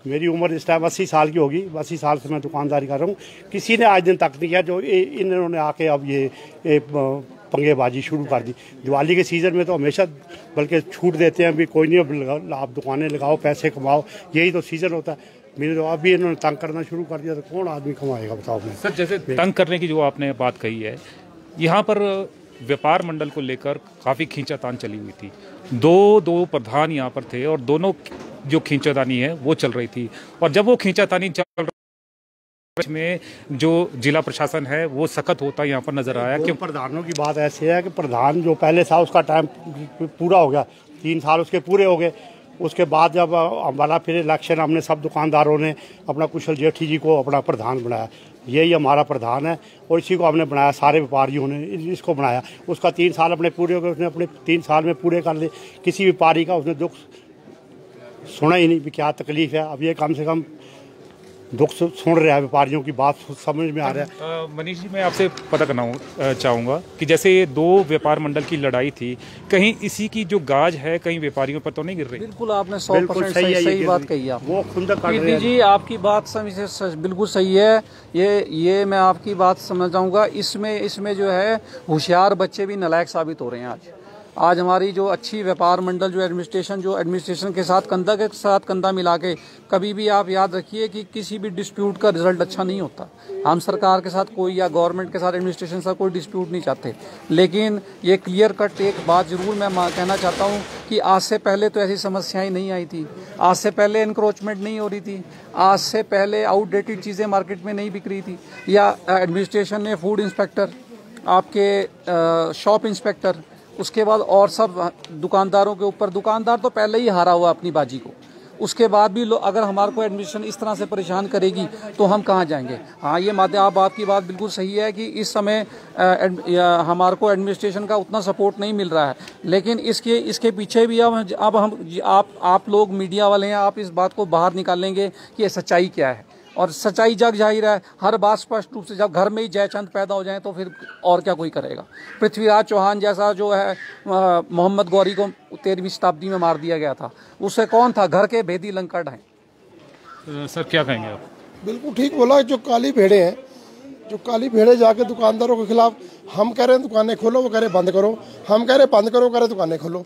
Speaker 5: मेरी उम्र इस टाइम 80 साल की होगी, 80 साल से मैं दुकानदारी कर रहा हूँ, किसी ने आज दिन तक नहीं किया। जो इन्होंने आके अब ये पंगेबाजी शुरू कर दी। दिवाली के सीज़न में तो हमेशा बल्कि छूट देते हैं, अभी कोई नहीं, अब आप दुकानें लगाओ, पैसे कमाओ, यही तो सीज़न होता है। मेरे तो अभी इन्होंने तंग करना शुरू कर दिया तो कौन आदमी कमाएगा बताओ।
Speaker 1: सर जैसे तंग करने की जो आपने बात कही है, यहाँ पर व्यापार मंडल को लेकर काफ़ी खींचातान चली हुई थी। दो प्रधान यहाँ पर थे और दोनों जो खींचातानी है वो चल रही थी, और जब वो खींचातानी चल रही में जो जिला प्रशासन है वो सख्त होता यहाँ पर नजर आया। क्यों?
Speaker 5: प्रधानों की बात ऐसी है कि प्रधान जो पहले था उसका टाइम पूरा हो गया, 3 साल उसके पूरे हो गए। उसके बाद जब हमारा फिर इलेक्शन, हमने सब दुकानदारों ने अपना कुशल जेठी जी को अपना प्रधान बनाया। यही हमारा प्रधान है और इसी को हमने बनाया, सारे व्यापारियों ने इसको बनाया। उसका 3 साल अपने पूरे हो गए, उसने अपने 3 साल में पूरे कर लिए। किसी व्यापारी का उसने दुख सुना ही नहीं भी क्या तकलीफ है। अब ये कम से कम दुख सुन रहे हैं, व्यापारियों की बात समझ में आ रहा है।
Speaker 1: मनीष जी, मैं आपसे पता करना चाहूँगा कि जैसे ये 2 व्यापार मंडल की लड़ाई थी, कहीं इसी की जो गाज है कहीं व्यापारियों पर तो नहीं गिर रही?
Speaker 3: बिल्कुल, आपने 100% सही बात कही। आप
Speaker 5: वो खुंदक कर रहे हैं
Speaker 3: जी, आपकी बात बिल्कुल सही है। ये मैं आपकी बात समझ जाऊँगा। इसमें जो है होशियार बच्चे भी नालायक साबित हो रहे हैं। आज हमारी जो अच्छी व्यापार मंडल जो एडमिनिस्ट्रेशन के साथ कंधा मिला के, कभी भी आप याद रखिए कि किसी भी डिस्प्यूट का रिजल्ट अच्छा नहीं होता। हम सरकार के साथ कोई या गवर्नमेंट के साथ एडमिनिस्ट्रेशन के साथ कोई डिस्प्यूट नहीं चाहते, लेकिन ये क्लियर कट एक बात जरूर मैं कहना चाहता हूँ कि आज से पहले तो ऐसी समस्याएं नहीं आई थी। आज से पहले इंक्रोचमेंट नहीं हो रही थी। आज से पहले आउटडेटेड चीज़ें मार्केट में नहीं बिक रही थी, या एडमिनिस्ट्रेशन ने फूड इंस्पेक्टर, आपके शॉप इंस्पेक्टर, उसके बाद और सब दुकानदारों के ऊपर, दुकानदार तो पहले ही हारा हुआ अपनी बाजी को, उसके बाद भी अगर हमारे को एडमिनिस्ट्रेशन इस तरह से परेशान करेगी तो हम कहाँ जाएंगे। हाँ, ये आपकी बात बिल्कुल सही है कि इस समय हमारे को एडमिनिस्ट्रेशन का उतना सपोर्ट नहीं मिल रहा है, लेकिन इसके पीछे भी आप लोग मीडिया वाले हैं, आप इस बात को बाहर निकालेंगे कि ये सच्चाई क्या है। और सच्चाई जग जाहिर है, हर बात स्पष्ट रूप से, जब घर में ही जयचंद पैदा हो जाए तो फिर और क्या कोई करेगा। पृथ्वीराज चौहान जैसा जो है, मोहम्मद गौरी को 13वीं शताब्दी में मार दिया गया था, उससे कौन था? घर के भेदी लंकड़ हैं।
Speaker 1: सर क्या कहेंगे आप?
Speaker 2: बिल्कुल ठीक बोला। जो काली भेड़े हैं, जो काली भेड़े जाके दुकानदारों के खिलाफ, हम कह रहे हैं दुकानें खोलो, वो कह रहे बंद करो, हम कह रहे बंद करो, कह रहे दुकानें खोलो।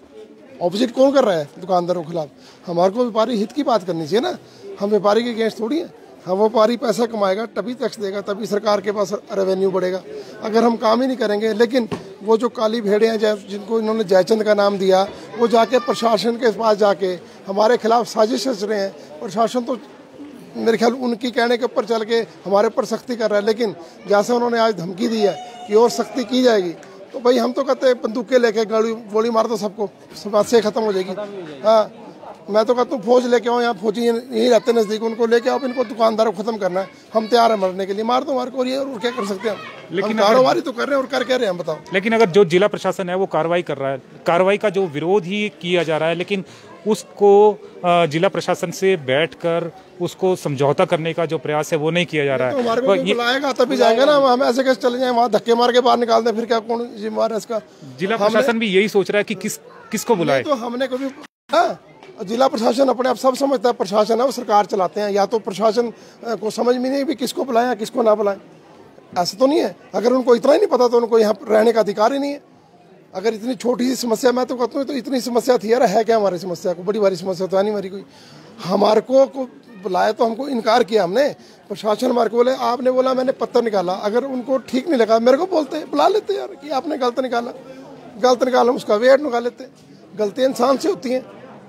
Speaker 2: ऑपोजिट कौन कर रहा है दुकानदारों के खिलाफ? हमारे को व्यापारी हित की बात करनी चाहिए ना, हम व्यापारी के अगेंस्ट थोड़ी है। हम व्यापारी पैसा कमाएगा तभी टैक्स देगा, तभी सरकार के पास रेवेन्यू बढ़ेगा। अगर हम काम ही नहीं करेंगे, लेकिन वो जो काली भेड़े हैं जिनको इन्होंने जयचंद का नाम दिया, वो जाके प्रशासन के पास जाके हमारे खिलाफ साजिश रच रहे हैं। प्रशासन तो मेरे ख्याल उनकी कहने के ऊपर चल के हमारे ऊपर सख्ती कर रहा है, लेकिन जैसे उन्होंने आज धमकी दी है कि और सख्ती की जाएगी, तो भाई हम तो कहते हैं बंदूकें लेके गोली मार दो सबको, समस्या खत्म हो जाएगी। हाँ, मैं तो कहता हूँ फौज लेके आओ, यहाँ फौजी यहीं रहते नज़दीक, उनको लेके आओ, इनको दुकानदारों को खत्म करना है। हम तैयार हैं मरने के लिए, मार दो हमारे को, और क्या कर सकते हैं हम? लेकिन कारोबारी तो कर रहे हैं और कर रहे हैं, बताओ।
Speaker 1: लेकिन अगर जो जिला प्रशासन है वो कार्रवाई कर रहा है, कार्रवाई का जो विरोध ही किया जा रहा है, लेकिन उसको जिला प्रशासन से बैठकर उसको समझौता करने का जो प्रयास है वो नहीं किया जा रहा है।
Speaker 2: तो हमारे को बुलाएगा तभी जाएंगे ना, हम ऐसे कैसे चले जाएं, वहाँ धक्के मार के बाहर निकाल दें, फिर क्या कौन जिम्मेवार है इसका?
Speaker 1: जिला प्रशासन भी यही सोच रहा है कि किसको बुलाए।
Speaker 2: तो हमने कभी जिला प्रशासन अपने आप सब समझता है, प्रशासन है वो सरकार चलाते हैं, या तो प्रशासन को समझ में नहीं भी किसको बुलाएं किसको ना बुलाएं। ऐसा तो नहीं है। अगर उनको इतना ही नहीं पता तो उनको यहाँ रहने का अधिकार ही नहीं है। अगर इतनी छोटी सी समस्या, मैं तो कहता हूँ तो इतनी समस्या थी यार, है क्या हमारी समस्या को? बड़ी भारी समस्या तो है नहीं हमारी कोई। हमारे को बुलाया तो हमको इनकार किया हमने, प्रशासन हमारे को बोले, आपने बोला मैंने पत्थर निकाला। अगर उनको ठीक नहीं लगा मेरे को बोलते, बुला लेते यार कि आपने गलत निकाला, उसका वेट निकाल लेते। गलतियाँ इंसान से होती हैं,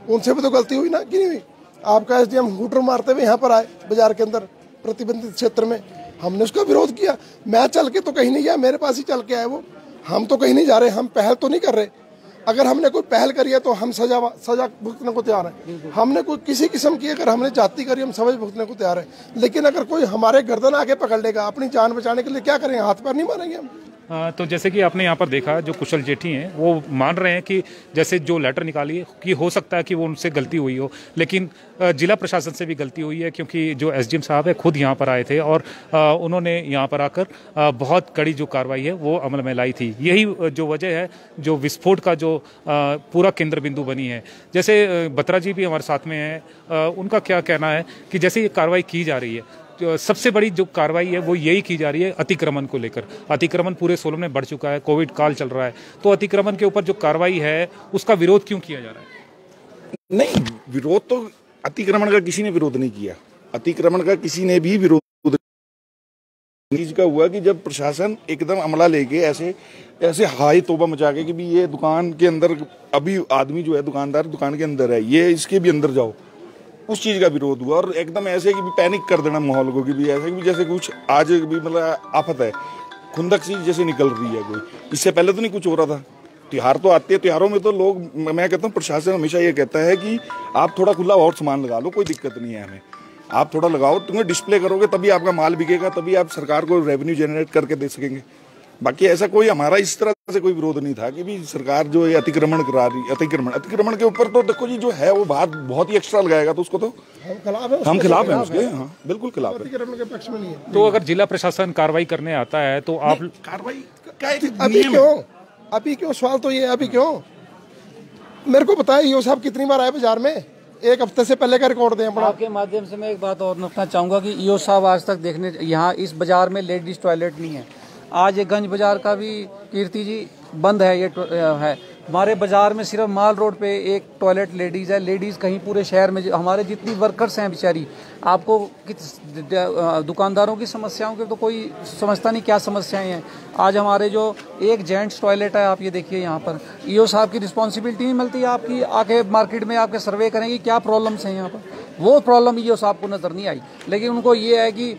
Speaker 2: उनसे भी तो गलती हुई ना कि नहीं हुई? आपका एसडीएम हूटर मारते हुए यहाँ पर आए बाजार के अंदर प्रतिबंधित क्षेत्र में, हमने उसका विरोध किया। मैं चल के तो कहीं नहीं गया, मेरे पास ही चल के आए वो। हम तो कहीं नहीं जा रहे, हम पहल तो नहीं कर रहे। अगर हमने कोई पहल करी है तो हम सजा भुगतने को तैयार हैं। हमने कोई किसी किस्म की अगर हमने जाति करी, हम सजा भुगतने को तैयार हैं। लेकिन अगर कोई हमारे गर्दन आके पकड़ लेगा अपनी जान बचाने के लिए, क्या करेंगे? हाथ पैर नहीं मारेंगे हम?
Speaker 1: तो जैसे कि आपने यहाँ पर देखा, जो कुशल जेठी हैं वो मान रहे हैं कि जैसे जो लेटर निकाली है कि हो सकता है कि वो उनसे गलती हुई हो, लेकिन जिला प्रशासन से भी गलती हुई है, क्योंकि जो एसडीएम साहब है खुद यहाँ पर आए थे और उन्होंने यहाँ पर आकर बहुत कड़ी जो कार्रवाई है वो अमल में लाई थी। यही जो वजह है जो विस्फोट का जो पूरा केंद्र बिंदु बनी है। जैसे बत्रा जी भी हमारे साथ में हैं, उनका क्या कहना है कि जैसे ये कार्रवाई की जा रही है, सबसे बड़ी जो कार्रवाई है वो यही की जा रही है अतिक्रमण को लेकर। अतिक्रमण पूरे सोलन में बढ़ चुका है, कोविड काल चल रहा है, तो अतिक्रमण के ऊपर जो कार्रवाई है उसका विरोध क्यों किया जा रहा है?
Speaker 6: नहीं, विरोध तो अतिक्रमण का किसी ने विरोध नहीं किया। अतिक्रमण का किसी ने भी विरोध चीज का हुआ कि जब प्रशासन एकदम अमला लेके ऐसे ऐसे हाई तोबा मचा के कि भी ये दुकान के अंदर अभी आदमी जो है दुकानदार दुकान के अंदर है, ये इसके भी अंदर जाओ, उस चीज का विरोध हुआ। और एकदम ऐसे कि भी पैनिक कर देना माहौल को कि भी ऐसे कि जैसे कुछ आज भी मतलब आफत है, खुंदक सी जैसे निकल रही है कोई। इससे पहले तो नहीं कुछ हो रहा था। त्योहार तो आते हैं, त्योहारों में तो लोग, मैं कहता हूँ प्रशासन हमेशा ये कहता है कि आप थोड़ा खुला और सामान लगा लो, कोई दिक्कत नहीं है हमें, आप थोड़ा लगाओ, तुम्हें डिस्प्ले करोगे तभी आपका माल बिकेगा, तभी आप सरकार को रेवेन्यू जनरेट करके दे सकेंगे। बाकी ऐसा कोई हमारा इस तरह से कोई विरोध नहीं था कि भी सरकार जो है अतिक्रमण करा रही। अतिक्रमण के ऊपर तो देखो जी जो है वो बात बहुत ही एक्स्ट्रा लगाएगा, तो उसको तो हम खिलाफ हैं उसके। हाँ बिल्कुल खिलाफ है,
Speaker 2: अतिक्रमण के पक्ष में नहीं है।
Speaker 1: तो अगर जिला प्रशासन कार्रवाई करने आता है तो आप
Speaker 6: कार्रवाई
Speaker 2: अभी क्यों सवाल तो ये अभी क्यों? मेरे को बताया ईओ साहब कितनी बार आए बाजार में, एक हफ्ते से पहले का रिकॉर्ड दें अपना।
Speaker 3: आपके माध्यम से मैं एक बात और रखना चाहूंगा कि ईओ साहब आज तक देखने यहाँ इस बाजार में लेडीज टॉयलेट नहीं है। आज ये गंज बाजार का भी कीर्ति जी बंद है, ये है हमारे बाजार में सिर्फ माल रोड पे एक टॉयलेट लेडीज है। लेडीज कहीं पूरे शहर में हमारे जितनी वर्कर्स हैं बेचारी, आपको दुकानदारों की समस्याओं के तो कोई समझता नहीं क्या समस्याएं हैं। आज हमारे जो एक जेंट्स टॉयलेट है, आप ये देखिए यहाँ पर ईओ साहब की रिस्पॉन्सिबिलिटी नहीं मिलती आपकी आके मार्केट में आपके सर्वे करेंगे क्या प्रॉब्लम्स हैं यहाँ पर। वो प्रॉब्लम ईओ साहब को नजर नहीं आई, लेकिन उनको ये है कि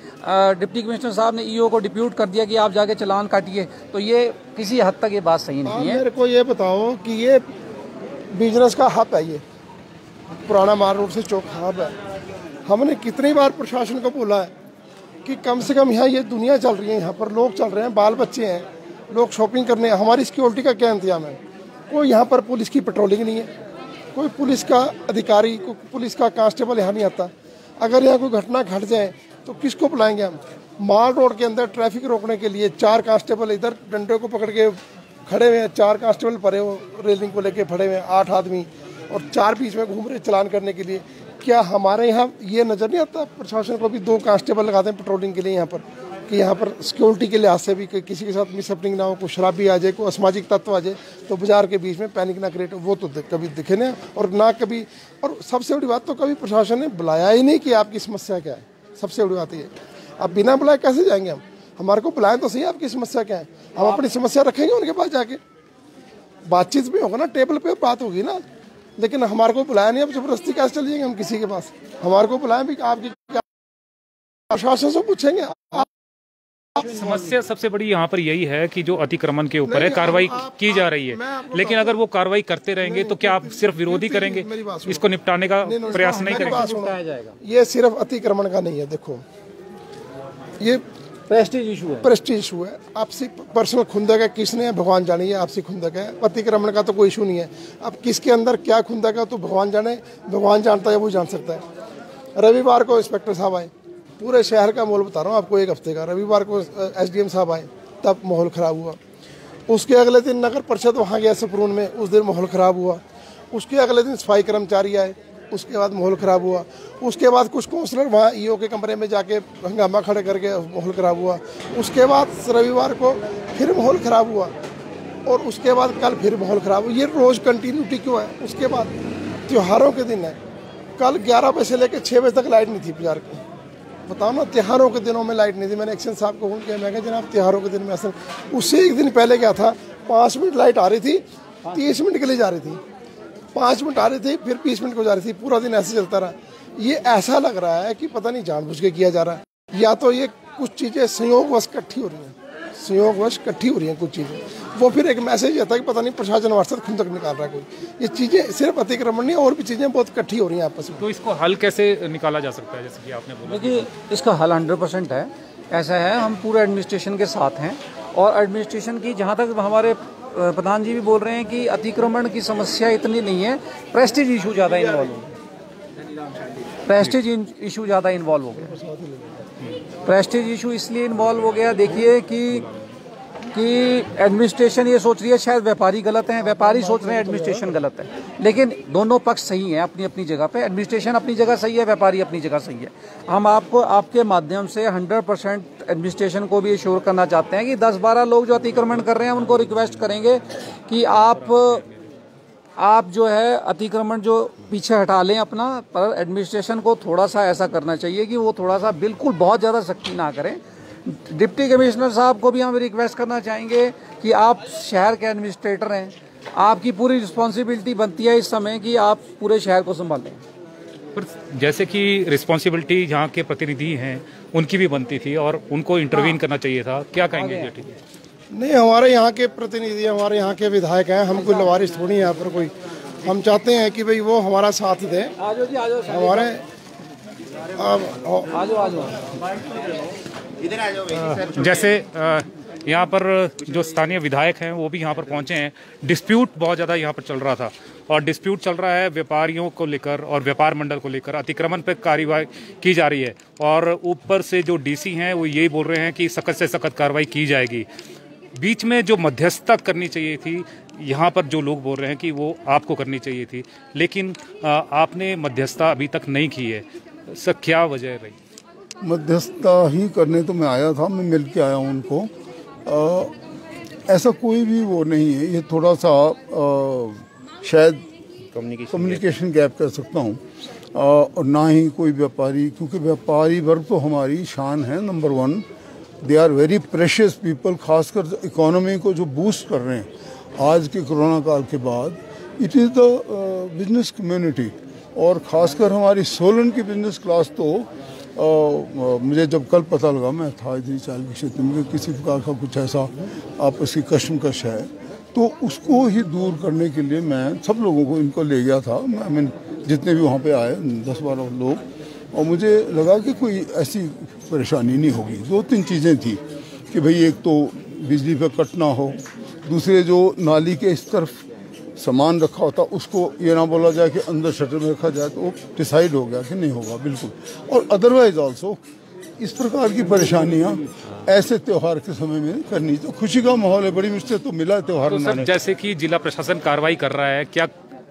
Speaker 3: डिप्टी कमिश्नर साहब ने ईओ को डिप्यूट कर दिया कि आप जाके चालान काटिए। तो ये किसी हद तक ये बात सही नहीं है।
Speaker 2: मेरे को ये बताओ कि ये बिजनेस का हब है, ये पुराना मार रोड से चौक हब है। हमने कितनी बार प्रशासन को बोला है कि कम से कम यहाँ ये दुनिया चल रही है, यहाँ पर लोग चल रहे हैं, बाल बच्चे हैं, लोग शॉपिंग करने हैं, हमारी सिक्योरिटी का क्या इंतजाम है? कोई यहाँ पर पुलिस की पेट्रोलिंग नहीं है, कोई पुलिस का अधिकारी, कोई पुलिस का कांस्टेबल यहाँ नहीं आता। अगर यहाँ कोई घटना घट जाए तो किसको बुलाएंगे हम? माल रोड के अंदर ट्रैफिक रोकने के लिए 4 कांस्टेबल इधर डंडे को पकड़ के खड़े हुए हैं, 4 कांस्टेबल पड़े हो रेलिंग को लेके खड़े हुए हैं, 8 आदमी, और 4 बीच में घूम रहे चालान करने के लिए। क्या हमारे यहाँ ये नज़र नहीं आता प्रशासन को भी 2 कांस्टेबल लगाते हैं पेट्रोलिंग के लिए यहाँ पर, कि यहाँ पर सिक्योरिटी के लिहाज से भी किसी के साथ मिसहैपनिंग ना हो, कोई शराबी आ जाए, कोई असामाजिक तत्व आ जाए तो बाजार के बीच में पैनिक ना क्रिएट हो। वो तो कभी दिखे नहीं, और ना कभी, और सबसे बड़ी बात तो कभी प्रशासन ने बुलाया ही नहीं कि आपकी समस्या क्या है। सबसे बड़ी बात ये, अब बिना बुलाए कैसे जाएंगे हम? हमारे को बुलाएं तो सही, आपकी समस्या क्या है, हम अपनी समस्या रखेंगे उनके पास जाके, बातचीत भी होगा ना, टेबल पे बात होगी ना। लेकिन हमारे को बुलाया नहीं, अब जबरदस्ती कैसे चल जाएंगे हम किसी के पास? हमारे को बुलाएं भी, आपकी प्रशासन से पूछेंगे।
Speaker 1: समस्या सबसे बड़ी यहाँ पर यही है कि जो अतिक्रमण के ऊपर है कार्रवाई की जा रही है, लेकिन अगर वो कार्रवाई करते रहेंगे तो क्या आप सिर्फ विरोधी करेंगे, इसको निपटाने का प्रयास नहीं करेंगे?
Speaker 2: ये सिर्फ अतिक्रमण का नहीं है, देखो ये
Speaker 3: प्रेस्टीज इशू है,
Speaker 2: प्रेस्टीज इशू है, आपसी पर्सनल खुंदक है, किसने है भगवान जाने, ये आपसी खुंदक है। अतिक्रमण का तो कोई इशू नहीं है। अब किसके अंदर क्या खुंदक है तो भगवान जाने, भगवान जानता है, वो जान सकता है। रविवार को इंस्पेक्टर साहब आए, पूरे शहर का माहौल बता रहा हूँ आपको, एक हफ्ते का। रविवार को एसडीएम साहब आए, तब माहौल ख़राब हुआ। उसके अगले दिन नगर परिषद वहाँ गया सपरून में, उस दिन माहौल ख़राब हुआ। उसके अगले दिन सफाई कर्मचारी आए, उसके बाद माहौल ख़राब हुआ। उसके बाद कुछ काउंसलर वहाँ ईओ के कमरे में जाके हंगामा खड़े करके माहौल ख़राब हुआ। उसके बाद रविवार को फिर माहौल ख़राब हुआ, और उसके बाद कल फिर माहौल ख़राब हुआ। ये रोज़ कंटिन्यूटी क्यों है? उसके बाद त्योहारों के दिन है, कल 11 बजे से लेकर 6 बजे तक लाइट नहीं थी बाजार की। बताओ ना, त्योहारों के दिनों में लाइट नहीं थी। मैंने एक्शन साहब को फोन किया, मैं कहा जनाब त्योहारों के दिन में असल, उससे एक दिन पहले क्या था, 5 मिनट लाइट आ रही थी, 30 मिनट के लिए जा रही थी, 5 मिनट आ रही थी, फिर 20 मिनट को जा रही थी, पूरा दिन ऐसे चलता रहा। ये ऐसा लग रहा है कि पता नहीं जानबूझ के किया जा रहा है, या तो ये कुछ चीज़ें संयोगवश इकट्ठी हो रही हैं, संयोगवश इकट्ठी हो रही हैं कुछ चीज़ें। वो फिर एक मैसेज आता है कि पता नहीं प्रशासन वास्तव खुद तक निकाल रहा है कोई। ये चीज़ें सिर्फ अतिक्रमण नहीं, और भी चीज़ें बहुत इकट्ठी हो रही हैं आपस में।
Speaker 1: तो इसको हल कैसे निकाला जा सकता है, जैसे कि आपने बोला?
Speaker 3: देखिए, इसका हल 100% है। ऐसा है, हम पूरे एडमिनिस्ट्रेशन के साथ हैं, और एडमिनिस्ट्रेशन की, जहाँ तक हमारे प्रधान जी भी बोल रहे हैं कि अतिक्रमण की समस्या इतनी नहीं है, प्रेस्टीज इशू ज़्यादा इन्वॉल्व हो गया, प्रेस्टीज इशू ज़्यादा इन्वॉल्व हो गया। प्रेस्टीज इशू इसलिए इन्वॉल्व हो गया, देखिए कि एडमिनिस्ट्रेशन ये सोच रही है शायद व्यापारी गलत हैं, व्यापारी सोच रहे हैं एडमिनिस्ट्रेशन गलत है, लेकिन दोनों पक्ष सही हैं अपनी अपनी जगह पे। एडमिनिस्ट्रेशन अपनी जगह सही है, व्यापारी अपनी जगह सही है। हम आपको आपके माध्यम से 100% एडमिनिस्ट्रेशन को भी एश्योर करना चाहते हैं कि 10-12 लोग जो अतिक्रमण कर रहे हैं उनको रिक्वेस्ट करेंगे कि आप जो है अतिक्रमण जो पीछे हटा लें अपना, पर एडमिनिस्ट्रेशन को थोड़ा सा ऐसा करना चाहिए कि वो थोड़ा सा बिल्कुल बहुत ज़्यादा सख्ती ना करें। डिप्टी कमिश्नर साहब को भी हम रिक्वेस्ट करना चाहेंगे कि आप शहर के एडमिनिस्ट्रेटर हैं, आपकी पूरी रिस्पॉन्सिबिलिटी बनती है इस समय कि आप पूरे शहर को संभालें।
Speaker 1: पर जैसे कि रिस्पॉन्सिबिलिटी यहाँ के प्रतिनिधि हैं उनकी भी बनती थी और उनको इंटरवीन करना चाहिए था, क्या कहेंगे?
Speaker 2: नहीं, हमारे यहाँ के प्रतिनिधि, हमारे यहाँ के विधायक हैं, हम कोई लवारिस थोड़ी यहाँ पर कोई। हम चाहते हैं कि भाई वो हमारा साथ दें, हमारे
Speaker 1: जैसे यहाँ पर जो स्थानीय विधायक हैं वो भी यहाँ पर पहुँचे हैं। डिस्प्यूट बहुत ज़्यादा यहाँ पर चल रहा था और डिस्प्यूट चल रहा है व्यापारियों को लेकर और व्यापार मंडल को लेकर, अतिक्रमण पर कार्रवाई की जा रही है और ऊपर से जो डीसी हैं वो यही बोल रहे हैं कि सख्त से सख्त कार्रवाई की जाएगी। बीच में जो मध्यस्थता करनी चाहिए थी, यहाँ पर जो लोग बोल रहे हैं कि वो आपको करनी चाहिए थी, लेकिन आपने मध्यस्थता अभी तक नहीं की है, सर क्या वजह रही?
Speaker 7: मध्यस्थता ही करने तो मैं आया था, मैं मिल के आया हूँ उनको। ऐसा कोई भी वो नहीं है, ये थोड़ा सा शायद कम्युनिकेशन गैप कर सकता हूँ, और ना ही कोई व्यापारी, क्योंकि व्यापारी वर्ग तो हमारी शान है नंबर 1। They are very precious people, खासकर इकोनॉमी को जो बूस्ट कर रहे हैं आज के कोरोना काल के बाद। It is the business community, और ख़ासकर हमारी सोलन की बिजनेस क्लास तो मुझे जब कल पता लगा, मैं था इधर चाल के क्षेत्र में, किसी प्रकार का कुछ ऐसा आपस की कशमकश है, तो उसको ही दूर करने के लिए मैं सब लोगों को इनको ले गया था। मैं जितने भी वहाँ पे आए 10-12 लोग, और मुझे लगा कि कोई ऐसी परेशानी नहीं होगी। 2-3 चीज़ें थी कि भाई एक तो बिजली पे कट ना हो, दूसरे जो नाली के इस तरफ सामान रखा होता उसको ये ना बोला जाए कि अंदर शटर में रखा जाए, तो वो डिसाइड हो गया कि नहीं होगा बिल्कुल। और अदरवाइज ऑल्सो इस प्रकार की परेशानियां ऐसे त्यौहार के समय में करनी, तो खुशी का माहौल है, बड़ी मुश्किल तो मिला त्यौहार
Speaker 1: तो
Speaker 7: मनाने।
Speaker 1: जैसे कि जिला प्रशासन कार्रवाई कर रहा है, क्या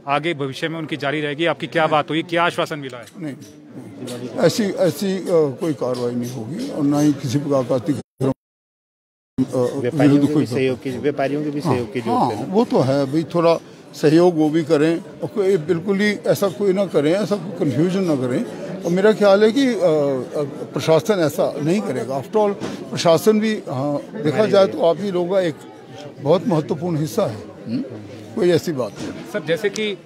Speaker 1: आगे भविष्य में उनकी जारी रहेगी? आपकी क्या बात हुई, क्या आश्वासन मिला है?
Speaker 7: नहीं, ऐसी कोई कार्रवाई नहीं होगी, और ना ही किसी प्रकार का अतिक्रमण।
Speaker 8: व्यापारियों के भी सहयोग की जरूरत है।
Speaker 7: वो तो है भाई, थोड़ा सहयोग वो भी करें, और कोई बिल्कुल ही ऐसा कोई ना करें, ऐसा कोई कन्फ्यूजन ना करें। और मेरा ख्याल है कि प्रशासन ऐसा नहीं करेगा। आफ्टर ऑल प्रशासन भी, हाँ देखा जाए तो आप ही लोगों का एक बहुत महत्वपूर्ण हिस्सा है। कोई ऐसी बात नहीं।
Speaker 1: सर जैसे कि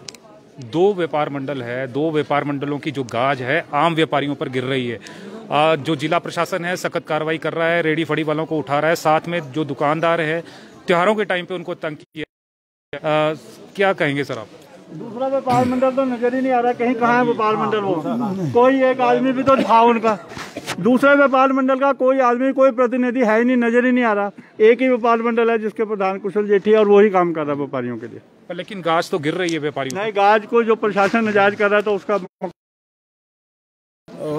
Speaker 1: 2 व्यापार मंडल है, 2 व्यापार मंडलों की जो गाज है आम व्यापारियों पर गिर रही है, जो जिला प्रशासन है सख्त कार्रवाई कर रहा है, रेडी फड़ी वालों को उठा रहा है, साथ में जो दुकानदार है त्योहारों के टाइम पे उनको तंग किया। क्या कहेंगे सर आप?
Speaker 5: दूसरा व्यापार मंडल तो नजर ही नहीं आ रहा, कहीं कहाँ है व्यापार मंडल? वो कोई एक आदमी भी तो था उनका, दूसरे व्यापार मंडल का कोई आदमी, कोई प्रतिनिधि है ही नहीं, नजर ही नहीं आ रहा। एक ही व्यापार मंडल है जिसके प्रधान कुशल जेठी है, और वही काम कर रहा है व्यापारियों के लिए।
Speaker 1: लेकिन गाज तो गिर रही है व्यापारियों।
Speaker 5: नहीं, गाज को जो प्रशासन नजायज कर रहा है तो उसका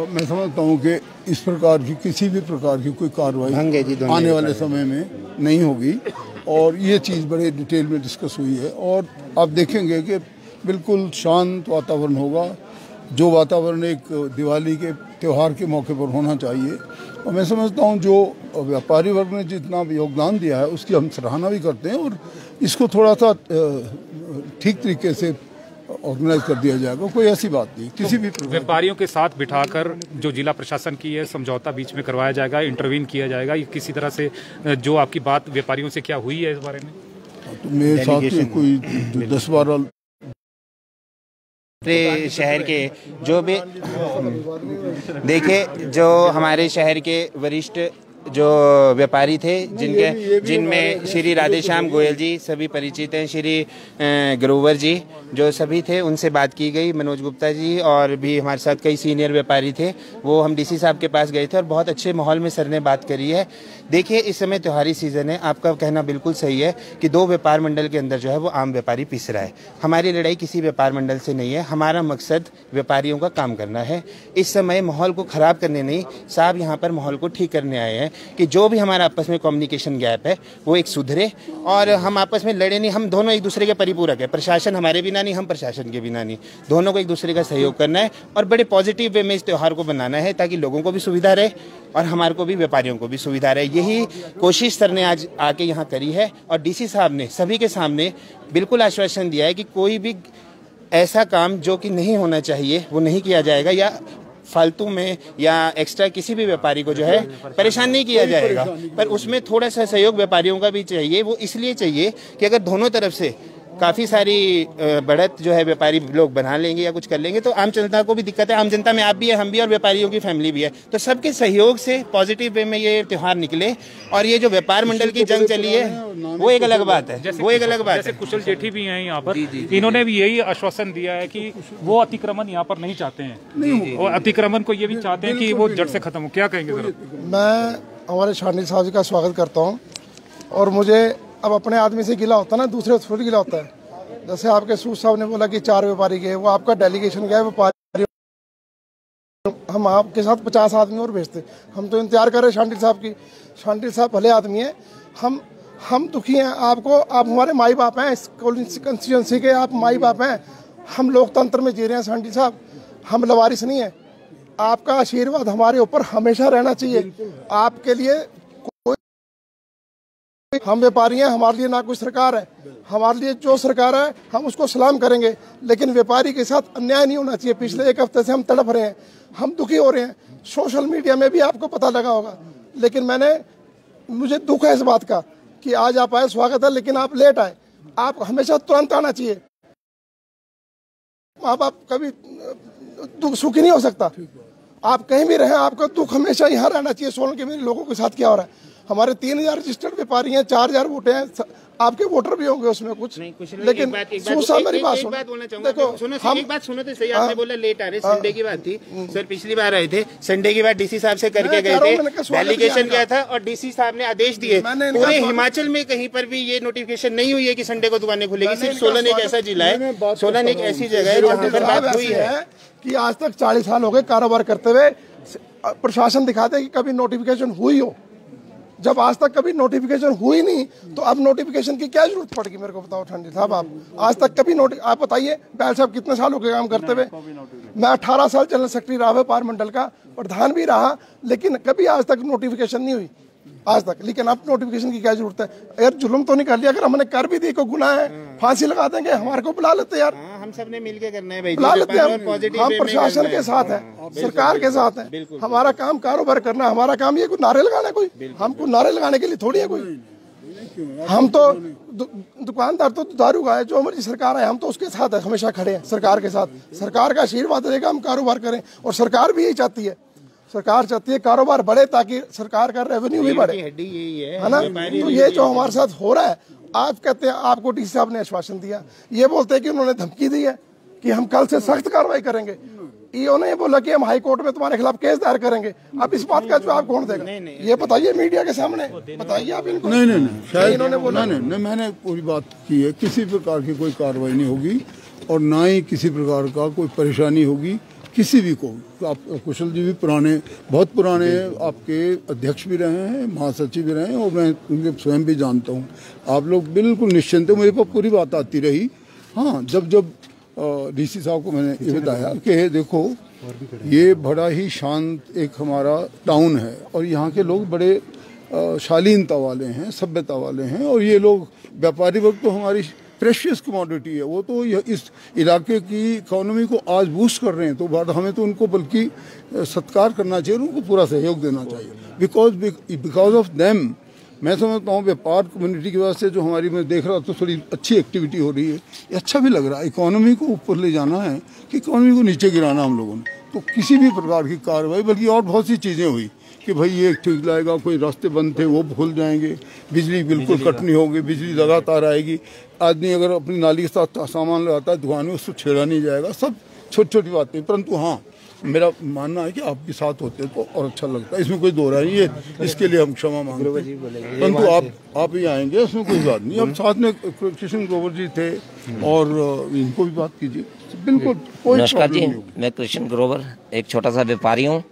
Speaker 7: मैं समझता हूँ कि इस प्रकार की किसी भी प्रकार की कोई कार्रवाई आने वाले समय में नहीं होगी, और ये चीज़ बड़े डिटेल में डिस्कस हुई है। और आप देखेंगे कि बिल्कुल शांत वातावरण होगा, जो वातावरण एक दिवाली के त्यौहार के मौके पर होना चाहिए। और मैं समझता हूँ जो व्यापारी वर्ग ने जितना भी योगदान दिया है उसकी हम सराहना भी करते हैं, और इसको थोड़ा सा ठीक तरीके से ऑर्गेनाइज कर दिया जाएगा। कोई ऐसी बात नहीं, किसी भी
Speaker 1: व्यापारियों के साथ बिठाकर जो जिला प्रशासन की है समझौता बीच में करवाया जाएगा, इंटरवीन किया जाएगा। किसी तरह से जो आपकी बात व्यापारियों से क्या हुई है इस बारे में?
Speaker 7: तो मेरे साथ कोई 10-12
Speaker 8: शहर के जो भी देखिए, जो हमारे शहर के वरिष्ठ
Speaker 9: जो व्यापारी थे जिनमें श्री राधेश्याम गोयल जी सभी परिचित हैं, श्री ग्रोवर जी जो सभी थे उनसे बात की गई, मनोज गुप्ता जी और भी हमारे साथ कई सीनियर व्यापारी थे, वो हम डीसी साहब के पास गए थे और बहुत अच्छे माहौल में सर ने बात करी है। देखिए इस समय त्योहारी सीज़न है, आपका कहना बिल्कुल सही है कि 2 व्यापार मंडल के अंदर जो है वो आम व्यापारी पिस रहा है। हमारी लड़ाई किसी व्यापार मंडल से नहीं है, हमारा मकसद व्यापारियों का काम करना है। इस समय माहौल को ख़राब करने नहीं, साहब यहाँ पर माहौल को ठीक करने आए हैं कि जो भी हमारा आपस में कम्युनिकेशन गैप है वो एक सुधरे और हम आपस में लड़े नहीं, हम दोनों एक दूसरे के परिपूरक है। प्रशासन हमारे बिना नहीं, हम प्रशासन के बिना नहीं, दोनों को एक दूसरे का सहयोग करना है और बड़े पॉजिटिव वे में इस त्यौहार को बनाना है ताकि लोगों को भी सुविधा रहे और हमारे को भी व्यापारियों को भी सुविधा रहे। यही कोशिश सर ने आज आके यहाँ करी है और डीसी साहब ने सभी के सामने बिल्कुल आश्वासन दिया है कि कोई भी ऐसा काम जो कि नहीं होना चाहिए वो नहीं किया जाएगा या फालतू में या एक्स्ट्रा किसी भी व्यापारी को जो है परेशान नहीं किया जाएगा। पर उसमें थोड़ा सा सहयोग व्यापारियों का भी चाहिए। वो इसलिए चाहिए कि अगर दोनों तरफ से काफ़ी सारी बढ़त जो है व्यापारी लोग बना लेंगे या कुछ कर लेंगे तो आम जनता को भी दिक्कत है। आम जनता में आप भी है, हम भी और व्यापारियों की फैमिली भी है, तो सबके सहयोग से पॉजिटिव वे में ये त्यौहार निकले। और ये जो व्यापार मंडल की जंग चली है वो एक अलग बात है, वो एक अलग बात है।
Speaker 1: जैसे कुशल जेठी भी हैं यहाँ पर, इन्होंने भी यही आश्वासन दिया है कि वो अतिक्रमण यहाँ पर नहीं चाहते हैं और अतिक्रमण को ये भी चाहते हैं कि वो जड़ से खत्म हो। क्या कहेंगे सर?
Speaker 2: मैं हमारे शांडिल साहब जी का स्वागत करता हूँ और मुझे अब अपने आदमी से गिला होता है ना, दूसरे से थोड़ी गिला होता है। जैसे आपके सूद साहब ने बोला कि 4 व्यापारी गए, वो आपका डेलीगेशन गया व्यापारी, हम आपके साथ 50 आदमी और भेजते। हम तो इंतजार कर रहे शांडिल साहब की। शांडिल साहब भले आदमी हैं, हम दुखी हैं। आप हमारे माई बाप हैं, इस कंस्टिट्यूंसी के आप माई बाप हैं। हम लोकतंत्र में जी रहे हैं शांडिल साहब, हम लवारिस नहीं है। आपका आशीर्वाद हमारे ऊपर हमेशा रहना चाहिए। आपके लिए हम व्यापारी हैं, हमारे लिए ना कोई सरकार है। हमारे लिए जो सरकार है हम उसको सलाम करेंगे, लेकिन व्यापारी के साथ अन्याय नहीं होना चाहिए। पिछले 1 हफ्ते से हम तड़प रहे हैं, हम दुखी हो रहे हैं। सोशल मीडिया में भी आपको पता लगा होगा, लेकिन मुझे दुख है इस बात का कि आज आप आए, स्वागत है, लेकिन आप लेट आए। आप हमेशा तुरंत आना चाहिए। माँ बाप कभी दुख सुखी नहीं हो सकता। आप कहीं भी रहे, आपका दुख हमेशा यहाँ रहना चाहिए। सोलन के मेरे लोगों के साथ क्या हो रहा है? हमारे 3000 रजिस्टर्ड व्यापारी हैं, 4000 वोटे हैं, आपके वोटर भी होंगे उसमें कुछ नहीं, लेकिन मेरी बात सुनो। देखो
Speaker 9: हम एक बात सुनो तो सही, आपने बोला लेट आ रहे, संडे की बात थी सर, पिछली बार आए थे, संडे की बात डीसी साहब से करके गए थे, डेलीगेशन गया था और डीसी साहब ने आदेश दिए। पूरे हिमाचल में कहीं पर भी ये नोटिफिकेशन नहीं हुई है कि संडे को दुकानें खुलेगी। सिर्फ सोलन एक ऐसा जिला है, सोलन एक ऐसी जगह है जहाँ पर बात हुई है
Speaker 2: कि आज तक 40 साल हो गए कारोबार करते हुए। प्रशासन दिखाते हैं कि कभी नोटिफिकेशन हुई हो, जब आज तक कभी नोटिफिकेशन हुई नहीं तो अब नोटिफिकेशन की क्या जरूरत पड़ेगी? मेरे को बताओ शांडिल साहब, आप आज तक कभी आप बताइए, बैल साहब कितने साल हो गए काम करते हुए? मैं 18 साल जनरल सेक्रेटरी रहा, व्यापार मंडल का प्रधान भी रहा, लेकिन कभी आज तक नोटिफिकेशन नहीं हुई आज तक। लेकिन अब नोटिफिकेशन की क्या जरूरत है? अगर जुल्म तो नहीं कर लिया, अगर हमने कर भी दी, कोई गुनाह है, फांसी लगा देंगे, हमारे को बुला लेते यार।
Speaker 9: हम सब ने मिलकर करना है भाई,
Speaker 2: बुला लेते हैं। हम प्रशासन के साथ है, सरकार के साथ है। हमारा काम कारोबार करना, हमारा काम ये कोई नारे लगाना, कोई हमको नारे लगाने के लिए थोड़ी है कोई। हम तो दुकानदार तो दारू का है, जो हमारी सरकार है हम तो उसके साथ है, हमेशा खड़े हैं सरकार के साथ। सरकार का आशीर्वाद रहेगा, हम कारोबार करें, और सरकार भी यही चाहती है। सरकार चाहती है कारोबार बढ़े ताकि सरकार का रेवेन्यू भी बढ़े, है ना? तो ये जो हमारे साथ हो रहा है, आज कहते हैं आपको डीसी साहब ने आश्वासन दिया, ये बोलते हैं कि उन्होंने धमकी दी है कि हम कल से सख्त कार्रवाई करेंगे। इन्होंने ये बोला कि हम हाई कोर्ट में तुम्हारे खिलाफ केस दायर करेंगे। अब इस बात का जवाब कौन देगा? ये बताइए मीडिया के सामने, बताइए आप इनको।
Speaker 7: नहीं, शायद इन्होंने बोला नहीं, मैंने पूरी बात की है। किसी प्रकार की कोई कार्रवाई नहीं होगी और ना ही किसी प्रकार का कोई परेशानी होगी किसी भी को। आप कुशल जी भी बहुत पुराने आपके अध्यक्ष भी रहे हैं, महासचिव भी रहे हैं, और मैं उनके स्वयं भी जानता हूँ। आप लोग बिल्कुल निश्चिंत हो, मेरे पास पूरी बात आती रही। हाँ, जब डीसी साहब को मैंने ये बताया कि देखो ये बड़ा ही शांत एक हमारा टाउन है और यहाँ के लोग बड़े शालीनता वाले हैं, सभ्यता वाले हैं, और ये लोग व्यापारी वर्ग तो हमारी प्रेशियस कमोडिटी है, वो तो इस इलाके की इकोनॉमी को आज बूस्ट कर रहे हैं। तो हमें तो उनको बल्कि सत्कार करना चाहिए, उनको पूरा सहयोग देना चाहिए। बिकॉज ऑफ देम मैं समझता हूँ व्यापार कम्युनिटी की वजह से जो हमारी, मैं देख रहा तो थोड़ी अच्छी एक्टिविटी हो रही है, ये अच्छा भी लग रहा है। इकोनॉमी को ऊपर ले जाना है कि इकोनॉमी को नीचे गिराना हम लोगों ने, तो किसी भी प्रकार की कार्रवाई, बल्कि और बहुत सी चीज़ें हुई कि भाई ये ठीक लाएगा, कोई रास्ते बंद थे वो खुल जाएंगे, बिजली बिल्कुल कट नहीं होगी, बिजली लगातार आएगी, आदमी अगर अपनी नाली के साथ सामान लगाता है दुकान में उसको छेड़ा नहीं जाएगा, सब छोटी छोटी बातें। परंतु हाँ, मेरा मानना है कि आपके साथ होते तो और अच्छा लगता है, इसमें कोई दो राय नहीं है, इसके लिए हम क्षमा मांगते हैं। परंतु आप ही आएंगे, इसमें कोई बात नहीं। अब साथ में कृष्ण ग्रोवर जी थे और इनको भी बात कीजिए, बिल्कुल कोई
Speaker 10: नमस्कार जी, मैं कृष्ण ग्रोवर एक छोटा सा व्यापारी हूँ।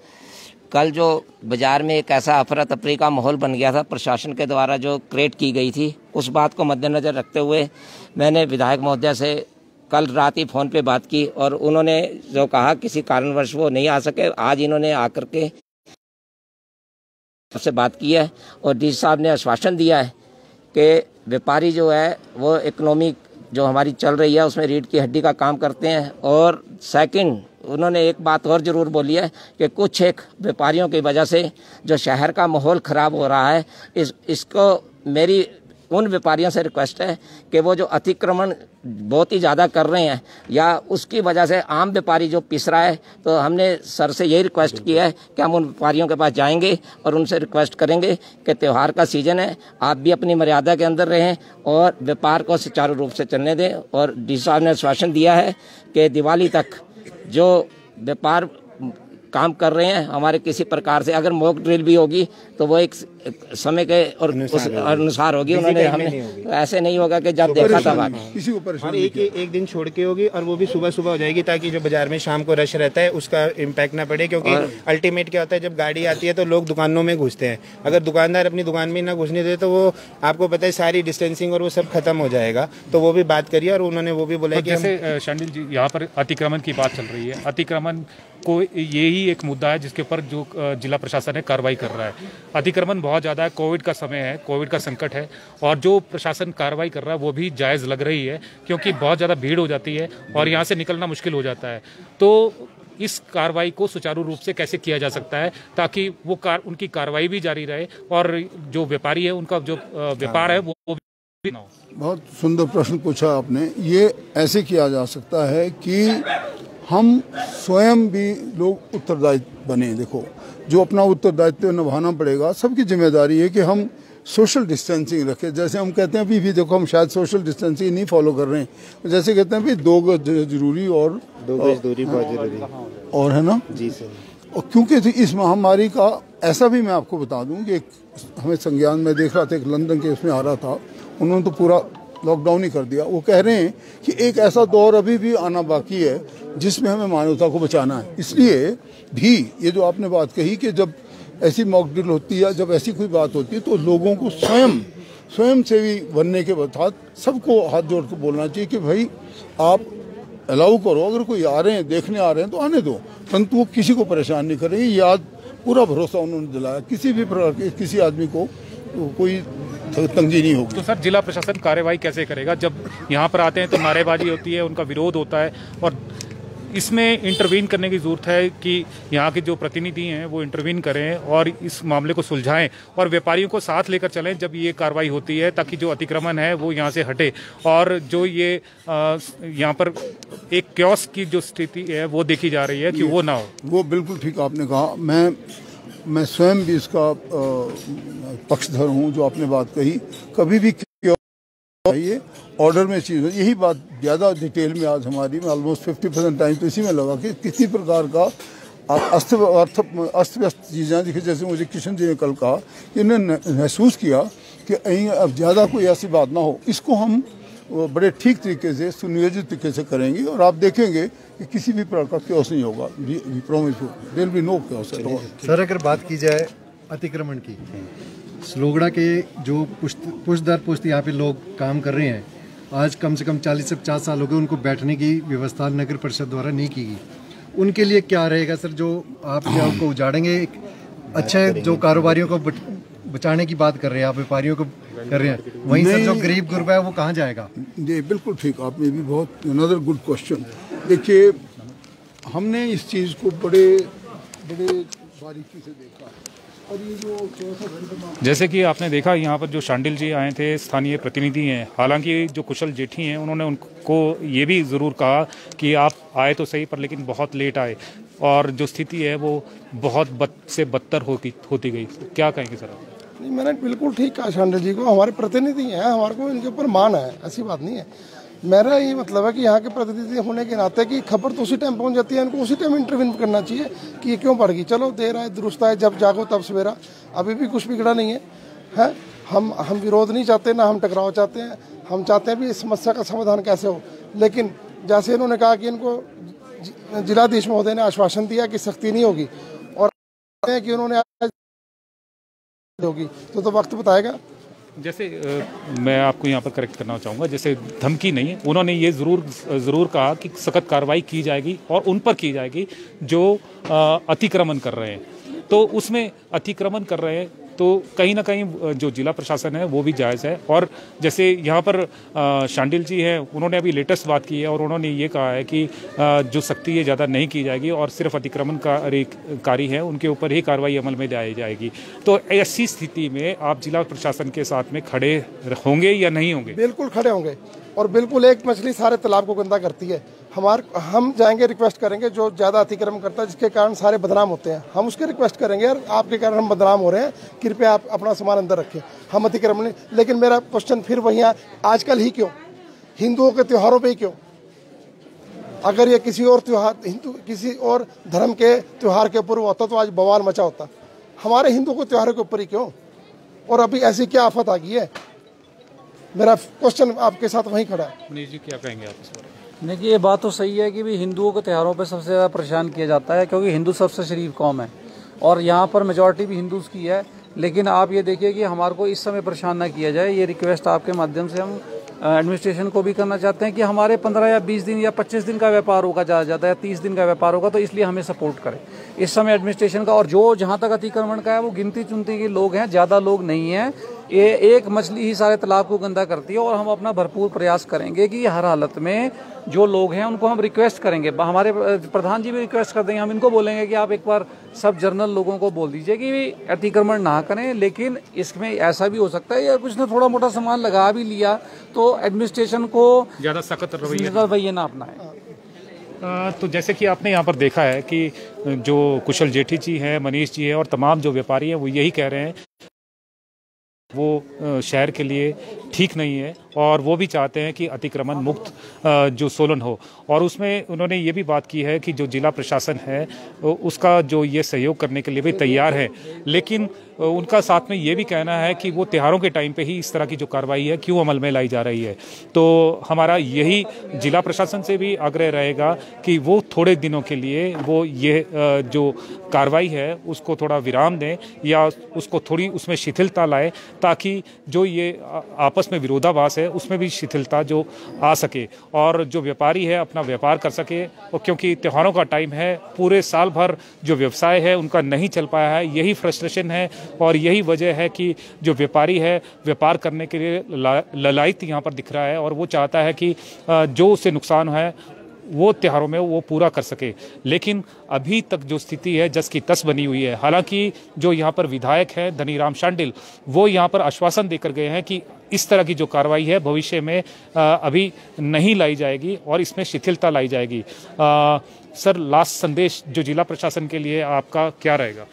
Speaker 10: कल जो बाजार में एक ऐसा अफरा तफरी का माहौल बन गया था प्रशासन के द्वारा जो क्रिएट की गई थी, उस बात को मद्देनज़र रखते हुए मैंने विधायक महोदय से कल रात ही फ़ोन पे बात की और उन्होंने जो कहा किसी कारणवश वो नहीं आ सके, आज इन्होंने आकर के से बात की है और डी साहब ने आश्वासन दिया है कि व्यापारी जो है वो इकोनॉमी जो हमारी चल रही है उसमें रीढ़ की हड्डी का काम करते हैं। और सेकंड उन्होंने एक बात और ज़रूर बोली है कि कुछ एक व्यापारियों की वजह से जो शहर का माहौल ख़राब हो रहा है, इसको मेरी उन व्यापारियों से रिक्वेस्ट है कि वो जो अतिक्रमण बहुत ही ज़्यादा कर रहे हैं या उसकी वजह से आम व्यापारी जो पिस रहा है, तो हमने सर से यही रिक्वेस्ट किया है कि हम उन व्यापारियों के पास जाएंगे और उनसे रिक्वेस्ट करेंगे कि त्यौहार का सीज़न है, आप भी अपनी मर्यादा के अंदर रहें और व्यापार को सुचारू रूप से चलने दें। और डी साहब ने आश्वासन दिया है कि दिवाली तक जो व्यापार काम कर रहे हैं हमारे किसी प्रकार से अगर मॉक ड्रिल भी होगी तो वो एक समय के और उस अनुसार होगी। उन्होंने हमें ऐसे नहीं होगा कि जब देखा था
Speaker 9: किसी को परेशानी एक दिन छोड़ के होगी और वो भी सुबह सुबह हो जाएगी ताकि जो बाजार में शाम को रश रहता है उसका इम्पैक्ट ना पड़े, क्योंकि अल्टीमेट क्या होता है जब गाड़ी आती है तो लोग दुकानों में घुसते हैं, अगर दुकानदार अपनी दुकान में ना घुसने दे तो वो आपको पता है सारी डिस्टेंसिंग और वो सब खत्म हो जाएगा। तो वो भी बात करिए और उन्होंने वो भी बोला कि
Speaker 1: जैसे शांडिल जी यहाँ पर अतिक्रमण की बात चल रही है, अतिक्रमण को यही एक मुद्दा है जिसके ऊपर जो जिला प्रशासन है कार्रवाई कर रहा है। अतिक्रमण बहुत ज़्यादा है, कोविड का समय है, कोविड का संकट है और जो प्रशासन कार्रवाई कर रहा है वो भी जायज़ लग रही है क्योंकि बहुत ज़्यादा भीड़ हो जाती है और यहाँ से निकलना मुश्किल हो जाता है। तो इस कार्रवाई को सुचारू रूप से कैसे किया जा सकता है ताकि वो उनकी कार्रवाई भी जारी रहे और जो व्यापारी है उनका जो व्यापार है वो भी ना हो।
Speaker 7: बहुत सुंदर प्रश्न पूछा आपने। ये ऐसे किया जा सकता है कि हम स्वयं भी लोग उत्तरदायी बने। देखो, जो अपना उत्तरदायित्व निभाना पड़ेगा, सबकी जिम्मेदारी है कि हम सोशल डिस्टेंसिंग रखें। जैसे हम कहते हैं अभी भी देखो हम शायद सोशल डिस्टेंसिंग नहीं फॉलो कर रहे हैं, जैसे कहते हैं भी 2 गज जरूरी और
Speaker 9: 2 गज दूरी बहुत जरूरी
Speaker 7: और है ना
Speaker 9: जी सर।
Speaker 7: और क्योंकि इस महामारी का ऐसा भी मैं आपको बता दूं कि हमें संज्ञान में देख रहा था, एक लंदन के उसमें आ रहा था, उन्होंने तो पूरा लॉकडाउन ही कर दिया। वो कह रहे हैं कि एक ऐसा दौर अभी भी आना बाकी है जिसमें हमें मानवता को बचाना है। इसलिए भी ये जो आपने बात कही कि जब ऐसी मॉक ड्रिल होती है, जब ऐसी कोई बात होती है तो लोगों को स्वयं सेवी बनने के बाद सबको हाथ जोड़ कर बोलना चाहिए कि भाई आप अलाउ करो, अगर कोई आ रहे हैं देखने आ रहे हैं तो आने दो, परंतु वो किसी को परेशान नहीं करेंगे। ये आज पूरा भरोसा उन्होंने दिलाया, किसी भी प्रकार के किसी आदमी को कोई तंगी नहीं होगी।
Speaker 1: तो सर जिला प्रशासन कार्रवाई कैसे करेगा जब यहाँ पर आते हैं तो नारेबाजी होती है, उनका विरोध होता है और इसमें इंटरवीन करने की ज़रूरत है कि यहाँ के जो प्रतिनिधि हैं वो इंटरवीन करें और इस मामले को सुलझाएं और व्यापारियों को साथ लेकर चलें जब ये कार्रवाई होती है, ताकि जो अतिक्रमण है वो यहाँ से हटे और जो ये यहाँ पर एक क्योस की जो स्थिति है वो देखी जा रही है कि वो ना हो। वो
Speaker 7: बिल्कुल ठीक आपने कहा। मैं स्वयं भी इसका पक्षधर हूँ। जो आपने बात कही, कभी भी ये ऑर्डर में चीज़, यही बात ज़्यादा डिटेल में आज हमारी में ऑलमोस्ट 50% टाइम तो इसी में लगा कि किसी प्रकार का अस्त व्यस्त चीज़ें देखिए। जैसे मुझे किशन जी ने कल कहा, इन्होंने महसूस किया कि कहीं अब ज़्यादा कोई ऐसी बात ना हो। इसको हम बड़े ठीक तरीके से सुनियोजित तरीके से करेंगे और आप देखेंगे कि किसी भी प्रकार का क्योस नहीं होगा। There be no chaos.
Speaker 11: Sir अगर बात की जाए अतिक्रमण की, सलोगड़ा के जो पुश्त दर पुश्त यहाँ पे लोग काम कर रहे हैं, आज कम से कम 40 से 50 साल हो गए, उनको बैठने की व्यवस्था नगर परिषद द्वारा नहीं की गई। उनके लिए क्या रहेगा सर, जो आप को उजाड़ेंगे? अच्छा, जो कारोबारियों को बचाने की बात कर रहे हैं आप, व्यापारियों को कर रहे हैं, वहीं सर जो गरीब गुरबा है वो कहाँ जाएगा?
Speaker 7: जी बिल्कुल ठीक, आपने भी बहुत अनदर गुड क्वेश्चन। देखिए, हमने इस चीज़ को बड़े बारीकी से देखा और ये जो
Speaker 1: जैसे कि आपने देखा यहाँ पर जो शांडिल जी आए थे, स्थानीय प्रतिनिधि हैं, हालांकि जो कुशल जेठी हैं उन्होंने उनको ये भी ज़रूर कहा कि आप आए तो सही पर लेकिन बहुत लेट आए। और जो स्थिति है वो बहुत से बदतर होती गई। तो क्या कहेंगे सर आप?
Speaker 2: नहीं, मैंने बिल्कुल ठीक कहा शांडिल जी को, हमारे प्रतिनिधि हैं, हमारे को इनके ऊपर मान है, ऐसी बात नहीं है। मेरा ये मतलब है कि यहाँ के प्रतिनिधि होने के नाते कि खबर तो उसी टाइम पहुँच जाती है, इनको उसी टाइम इंटरव्यू करना चाहिए कि ये क्यों बढ़ गई। चलो देर आए दुरुस्त आए, जब जागो तब सवेरा, अभी भी कुछ बिगड़ा नहीं है। हम विरोध नहीं चाहते, ना हम टकराव चाहते हैं। हम चाहते हैं भी इस समस्या का समाधान कैसे हो। लेकिन जैसे इन्होंने कहा कि इनको जिलाधीश महोदय ने आश्वासन दिया कि सख्ती नहीं होगी, और कि उन्होंने होगी तो वक्त बताएगा।
Speaker 1: जैसे मैं आपको यहाँ पर करेक्ट करना चाहूँगा, जैसे धमकी नहीं है, उन्होंने ये ज़रूर कहा कि सख्त कार्रवाई की जाएगी और उन पर की जाएगी जो अतिक्रमण कर रहे हैं। तो उसमें अतिक्रमण कर रहे हैं तो कहीं ना कहीं जो जिला प्रशासन है वो भी जायज़ है। और जैसे यहाँ पर शांडिल जी हैं, उन्होंने अभी लेटेस्ट बात की है और उन्होंने ये कहा है कि जो सख्ती है ज़्यादा नहीं की जाएगी और सिर्फ अतिक्रमणकारी हैं उनके ऊपर ही कार्रवाई अमल में लाई जाएगी। तो ऐसी स्थिति में आप जिला प्रशासन के साथ में खड़े होंगे या नहीं होंगे?
Speaker 2: बिल्कुल खड़े होंगे। और बिल्कुल, एक मछली सारे तालाब को गंदा करती है। हम जाएंगे, रिक्वेस्ट करेंगे, जो ज़्यादा अतिक्रमण करता है जिसके कारण सारे बदनाम होते हैं, हम उसके रिक्वेस्ट करेंगे, यार आपके कारण हम बदनाम हो रहे हैं, कृपया आप अपना सामान अंदर रखें, हम अतिक्रमण नहीं। लेकिन मेरा क्वेश्चन फिर वही है, आजकल ही क्यों? हिंदुओं के त्योहारों पे ही क्यों? अगर ये किसी और त्योहार, किसी और धर्म के त्योहार के ऊपर होता तो आज बवाल मचा होता। हमारे हिंदुओं के त्योहारों के ऊपर ही क्यों? और अभी ऐसी क्या आफत आ गई है? मेरा क्वेश्चन आपके साथ वहीं खड़ा है।
Speaker 1: मनीष जी क्या कहेंगे आप इस बारे में?
Speaker 3: देखिए, ये बात तो सही है कि भी हिंदुओं के त्योहारों पे सबसे ज़्यादा परेशान किया जाता है, क्योंकि हिंदू सबसे शरीफ कौम है और यहाँ पर मेजॉरिटी भी हिंदूज़ की है। लेकिन आप ये देखिए कि हमारे को इस समय परेशान ना किया जाए। ये रिक्वेस्ट आपके माध्यम से हम एडमिनिस्ट्रेशन को भी करना चाहते हैं कि हमारे 15 या 20 दिन या 25 दिन का व्यापार होगा, ज़्यादा या 30 दिन का व्यापार होगा, तो इसलिए हमें सपोर्ट करें इस समय एडमिनिस्ट्रेशन का। और जो जहाँ तक अतिक्रमण का है वो गिनती चुनती के लोग हैं, ज़्यादा लोग नहीं हैं। ये एक मछली ही सारे तालाब को गंदा करती है और हम अपना भरपूर प्रयास करेंगे कि हर हालत में जो लोग हैं उनको हम रिक्वेस्ट करेंगे। हमारे प्रधान जी भी रिक्वेस्ट कर देंगे, हम इनको बोलेंगे कि आप एक बार सब जर्नल लोगों को बोल दीजिए कि अतिक्रमण ना करें। लेकिन इसमें ऐसा भी हो सकता है या कुछ ने थोड़ा मोटा सामान लगा भी लिया तो एडमिनिस्ट्रेशन को
Speaker 1: ज़्यादा सख्त रवैया
Speaker 3: ना अपनाएं।
Speaker 1: तो जैसे कि आपने यहाँ पर देखा है कि जो कुशल जेठी जी हैं, मनीष जी हैं और तमाम जो व्यापारी हैं वो यही कह रहे हैं वो शहर के लिए ठीक नहीं है और वो भी चाहते हैं कि अतिक्रमण मुक्त जो सोलन हो। और उसमें उन्होंने ये भी बात की है कि जो जिला प्रशासन है उसका जो ये सहयोग करने के लिए भी तैयार है, लेकिन उनका साथ में ये भी कहना है कि वो त्योहारों के टाइम पे ही इस तरह की जो कार्रवाई है क्यों अमल में लाई जा रही है। तो हमारा यही जिला प्रशासन से भी आग्रह रहेगा कि वो थोड़े दिनों के लिए वो ये जो कार्रवाई है उसको थोड़ा विराम दें या उसको थोड़ी उसमें शिथिलता लाए, ताकि जो ये आपस में विरोधाभास है उसमें भी शिथिलता जो आ सके और जो व्यापारी है अपना व्यापार कर सके। और क्योंकि त्योहारों का टाइम है, पूरे साल भर जो व्यवसाय है उनका नहीं चल पाया है, यही फ्रस्ट्रेशन है और यही वजह है कि जो व्यापारी है व्यापार करने के लिए ललायत यहाँ पर दिख रहा है और वो चाहता है कि जो उससे नुकसान है वो त्योहारों में वो पूरा कर सके। लेकिन अभी तक जो स्थिति है जस की तस बनी हुई है। हालांकि जो यहाँ पर विधायक हैं धनीराम शांडिल, वो यहाँ पर आश्वासन देकर गए हैं कि इस तरह की जो कार्रवाई है भविष्य में अभी नहीं लाई जाएगी और इसमें शिथिलता लाई जाएगी। सर, लास्ट संदेश जो जिला प्रशासन के लिए आपका क्या रहेगा?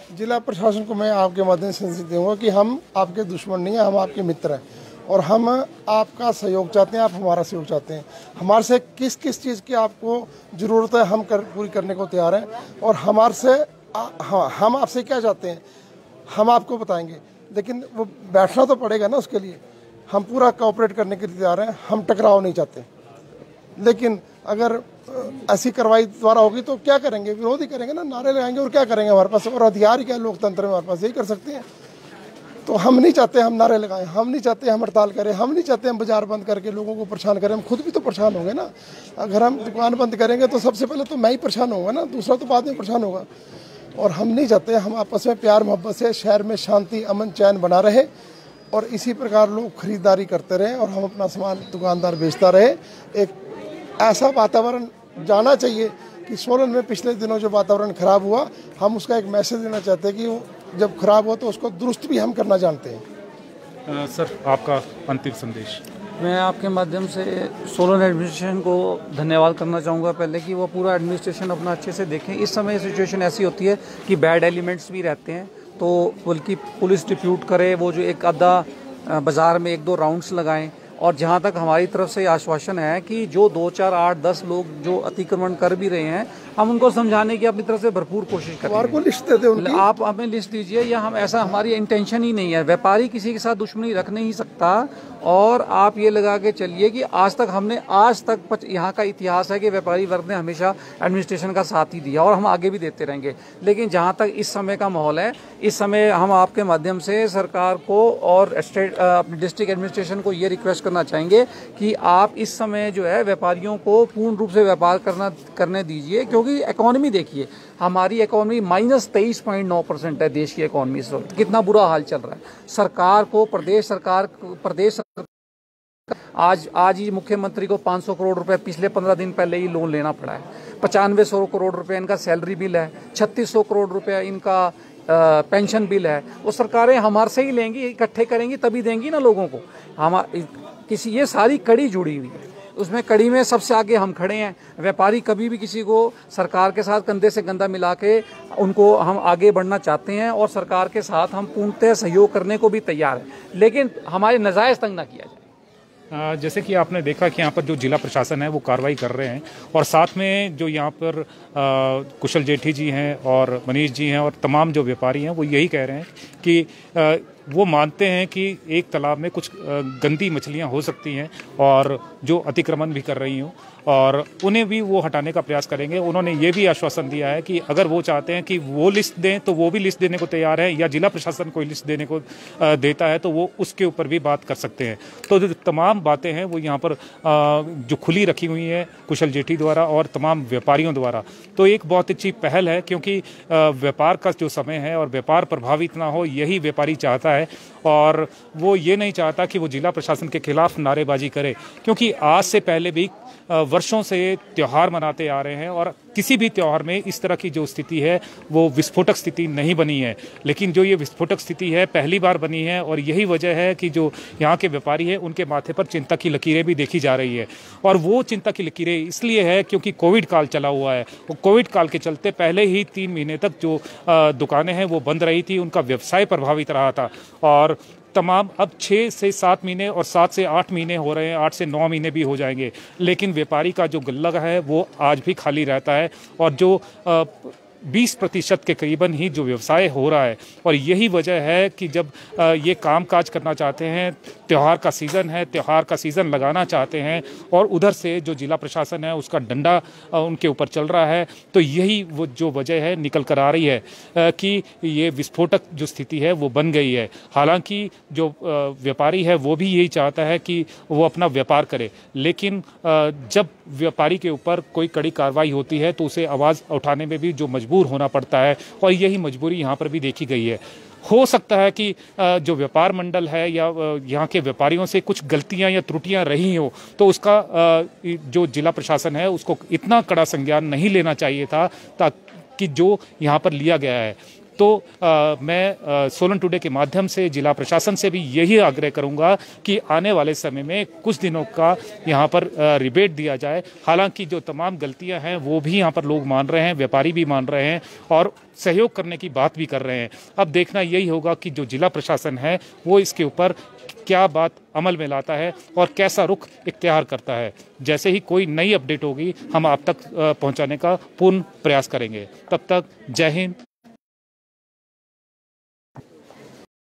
Speaker 2: जिला प्रशासन को मैं आपके माध्यम से दूंगा कि हम आपके दुश्मन नहीं हैं, हम आपके मित्र हैं और हम आपका सहयोग चाहते हैं, आप हमारा सहयोग चाहते हैं। हमारे से किस किस चीज़ की आपको ज़रूरत है हम पूरी करने को तैयार हैं और हमारे से हम आपसे क्या चाहते हैं हम आपको बताएंगे। लेकिन वो बैठना तो पड़ेगा ना, उसके लिए हम पूरा कोऑपरेट करने के लिए तैयार हैं। हम टकराव नहीं चाहते, लेकिन अगर ऐसी कार्रवाई द्वारा होगी तो क्या करेंगे? विरोध ही करेंगे ना, नारे लगाएंगे और क्या करेंगे? हमारे पास और हथियार क्या लोकतंत्र में, हमारे पास यही कर सकते हैं। तो हम नहीं चाहते हम नारे लगाएं, हम नहीं चाहते हम हड़ताल करें, हम नहीं चाहते हम बाजार बंद करके लोगों को परेशान करें। हम खुद भी तो परेशान होंगे ना। अगर हम दुकान बंद करेंगे तो सबसे पहले तो मैं ही परेशान होऊंगा ना, दूसरा तो बाद में परेशान होगा। और हम नहीं चाहते, हम आपस में प्यार मोहब्बत से शहर में शांति अमन चैन बना रहे और इसी प्रकार लोग खरीदारी करते रहे और हम अपना सामान दुकानदार बेचता रहे। एक ऐसा वातावरण जाना चाहिए कि सोलन में पिछले दिनों जो वातावरण खराब हुआ, हम उसका एक मैसेज देना चाहते हैं कि वो जब खराब हुआ तो उसको दुरुस्त भी हम करना जानते हैं।
Speaker 1: सर, आपका अंतिम संदेश?
Speaker 3: मैं आपके माध्यम से सोलन एडमिनिस्ट्रेशन को धन्यवाद करना चाहूँगा पहले कि वो पूरा एडमिनिस्ट्रेशन अपना अच्छे से देखें। इस समय सिचुएशन ऐसी होती है कि बैड एलिमेंट्स भी रहते हैं, तो बल्कि पुलिस डिप्यूट करे, वो जो एक आधा बाज़ार में 1-2 राउंड्स लगाएं। और जहाँ तक हमारी तरफ से आश्वासन है कि जो 2, 4, 8, 10 लोग जो अतिक्रमण कर भी रहे हैं, हम उनको समझाने की अपनी तरफ से भरपूर कोशिश करेंगे।
Speaker 2: को लिस्ट देते उनकी।
Speaker 3: आप हमें लिस्ट दीजिए, या हम ऐसा, हमारी इंटेंशन ही नहीं है। व्यापारी किसी के साथ दुश्मनी रख नहीं सकता। और आप ये लगा के चलिए कि आज तक यहाँ का इतिहास है कि व्यापारी वर्ग ने हमेशा एडमिनिस्ट्रेशन का साथ ही दिया और हम आगे भी देते रहेंगे। लेकिन जहाँ तक इस समय का माहौल है, इस समय हम आपके माध्यम से सरकार को और अपने डिस्ट्रिक्ट एडमिनिस्ट्रेशन को ये रिक्वेस्ट करना चाहेंगे कि आप इस समय जो है व्यापारियों को पूर्ण रूप से व्यापार करने दीजिए, क्योंकि इकोनॉमी देखिए, हमारी इकोनॉमी -23.9% है देश की इकोनॉमी इस वक्त। कितना बुरा हाल चल रहा है। सरकार को प्रदेश आज ही मुख्यमंत्री को 500 करोड़ रुपए पिछले 15 दिन पहले ही लोन लेना पड़ा है। 9500 करोड़ रुपए इनका सैलरी बिल है, 3600 करोड़ रुपए इनका पेंशन बिल है। वो सरकारें हमारे से ही लेंगी, इकट्ठे करेंगी तभी देंगी ना लोगों को। ये सारी कड़ी जुड़ी हुई है, उसमें कड़ी में सबसे आगे हम खड़े हैं। व्यापारी कभी भी किसी को सरकार के साथ कंधे से कंधा मिला के उनको हम आगे बढ़ना चाहते हैं, और सरकार के साथ हम पूर्णतः सहयोग करने को भी तैयार हैं, लेकिन हमारे नाजायज़ तंग ना किया जाए।
Speaker 1: जैसे कि आपने देखा कि यहाँ पर जो जिला प्रशासन है वो कार्रवाई कर रहे हैं, और साथ में जो यहाँ पर कुशल जेठी जी हैं और मनीष जी हैं और तमाम जो व्यापारी हैं वो यही कह रहे हैं कि वो मानते हैं कि एक तालाब में कुछ गंदी मछलियाँ हो सकती हैं और जो अतिक्रमण भी कर रही हों, और उन्हें भी वो हटाने का प्रयास करेंगे। उन्होंने ये भी आश्वासन दिया है कि अगर वो चाहते हैं कि वो लिस्ट दें तो वो भी लिस्ट देने को तैयार है, या जिला प्रशासन कोई लिस्ट देने को देता है तो वो उसके ऊपर भी बात कर सकते हैं। तो जो तमाम बातें हैं वो यहाँ पर जो खुली रखी हुई हैं कुशल जेठी द्वारा और तमाम व्यापारियों द्वारा, तो एक बहुत अच्छी पहल है, क्योंकि व्यापार का जो समय है और व्यापार प्रभावित ना हो, यही व्यापारी चाहता है। और वो ये नहीं चाहता कि वो जिला प्रशासन के खिलाफ नारेबाजी करे, क्योंकि आज से पहले भी वर्षों से त्यौहार मनाते आ रहे हैं और किसी भी त्यौहार में इस तरह की जो स्थिति है वो विस्फोटक स्थिति नहीं बनी है। लेकिन जो ये विस्फोटक स्थिति है पहली बार बनी है, और यही वजह है कि जो यहाँ के व्यापारी हैं उनके माथे पर चिंता की लकीरें भी देखी जा रही है। और वो चिंता की लकीरें इसलिए है क्योंकि कोविड काल चला हुआ है। वो कोविड काल के चलते पहले ही 3 महीने तक जो दुकानें हैं वो बंद रही थी, उनका व्यवसाय प्रभावित रहा था। और तमाम अब 6 से 7 महीने और 7 से 8 महीने हो रहे हैं, 8 से 9 महीने भी हो जाएंगे, लेकिन व्यापारी का जो गल्ला है वो आज भी खाली रहता है। और जो 20% के करीबन ही जो व्यवसाय हो रहा है। और यही वजह है कि जब ये काम काज करना चाहते हैं, त्यौहार का सीज़न है, त्यौहार का सीज़न लगाना चाहते हैं, और उधर से जो जिला प्रशासन है उसका डंडा उनके ऊपर चल रहा है, तो यही वो जो वजह है निकल कर आ रही है कि ये विस्फोटक जो स्थिति है वो बन गई है। हालांकि जो व्यापारी है वो भी यही चाहता है कि वो अपना व्यापार करे, लेकिन जब व्यापारी के ऊपर कोई कड़ी कार्रवाई होती है तो उसे आवाज़ उठाने में भी जो मजबूर होना पड़ता है, और यही मजबूरी यहाँ पर भी देखी गई है। हो सकता है कि जो व्यापार मंडल है या यहाँ के व्यापारियों से कुछ गलतियाँ या त्रुटियाँ रही हो, तो उसका जो जिला प्रशासन है उसको इतना कड़ा संज्ञान नहीं लेना चाहिए था ताकि जो यहाँ पर लिया गया है। तो मैं सोलन टुडे के माध्यम से जिला प्रशासन से भी यही आग्रह करूंगा कि आने वाले समय में कुछ दिनों का यहाँ पर रिबेट दिया जाए। हालांकि जो तमाम गलतियां हैं वो भी यहाँ पर लोग मान रहे हैं, व्यापारी भी मान रहे हैं और सहयोग करने की बात भी कर रहे हैं। अब देखना यही होगा कि जो जिला प्रशासन है वो इसके ऊपर क्या बात अमल में लाता है और कैसा रुख इख्तियार करता है। जैसे ही कोई नई अपडेट होगी हम आप तक पहुँचाने का पूर्ण प्रयास करेंगे। तब तक जय हिंद,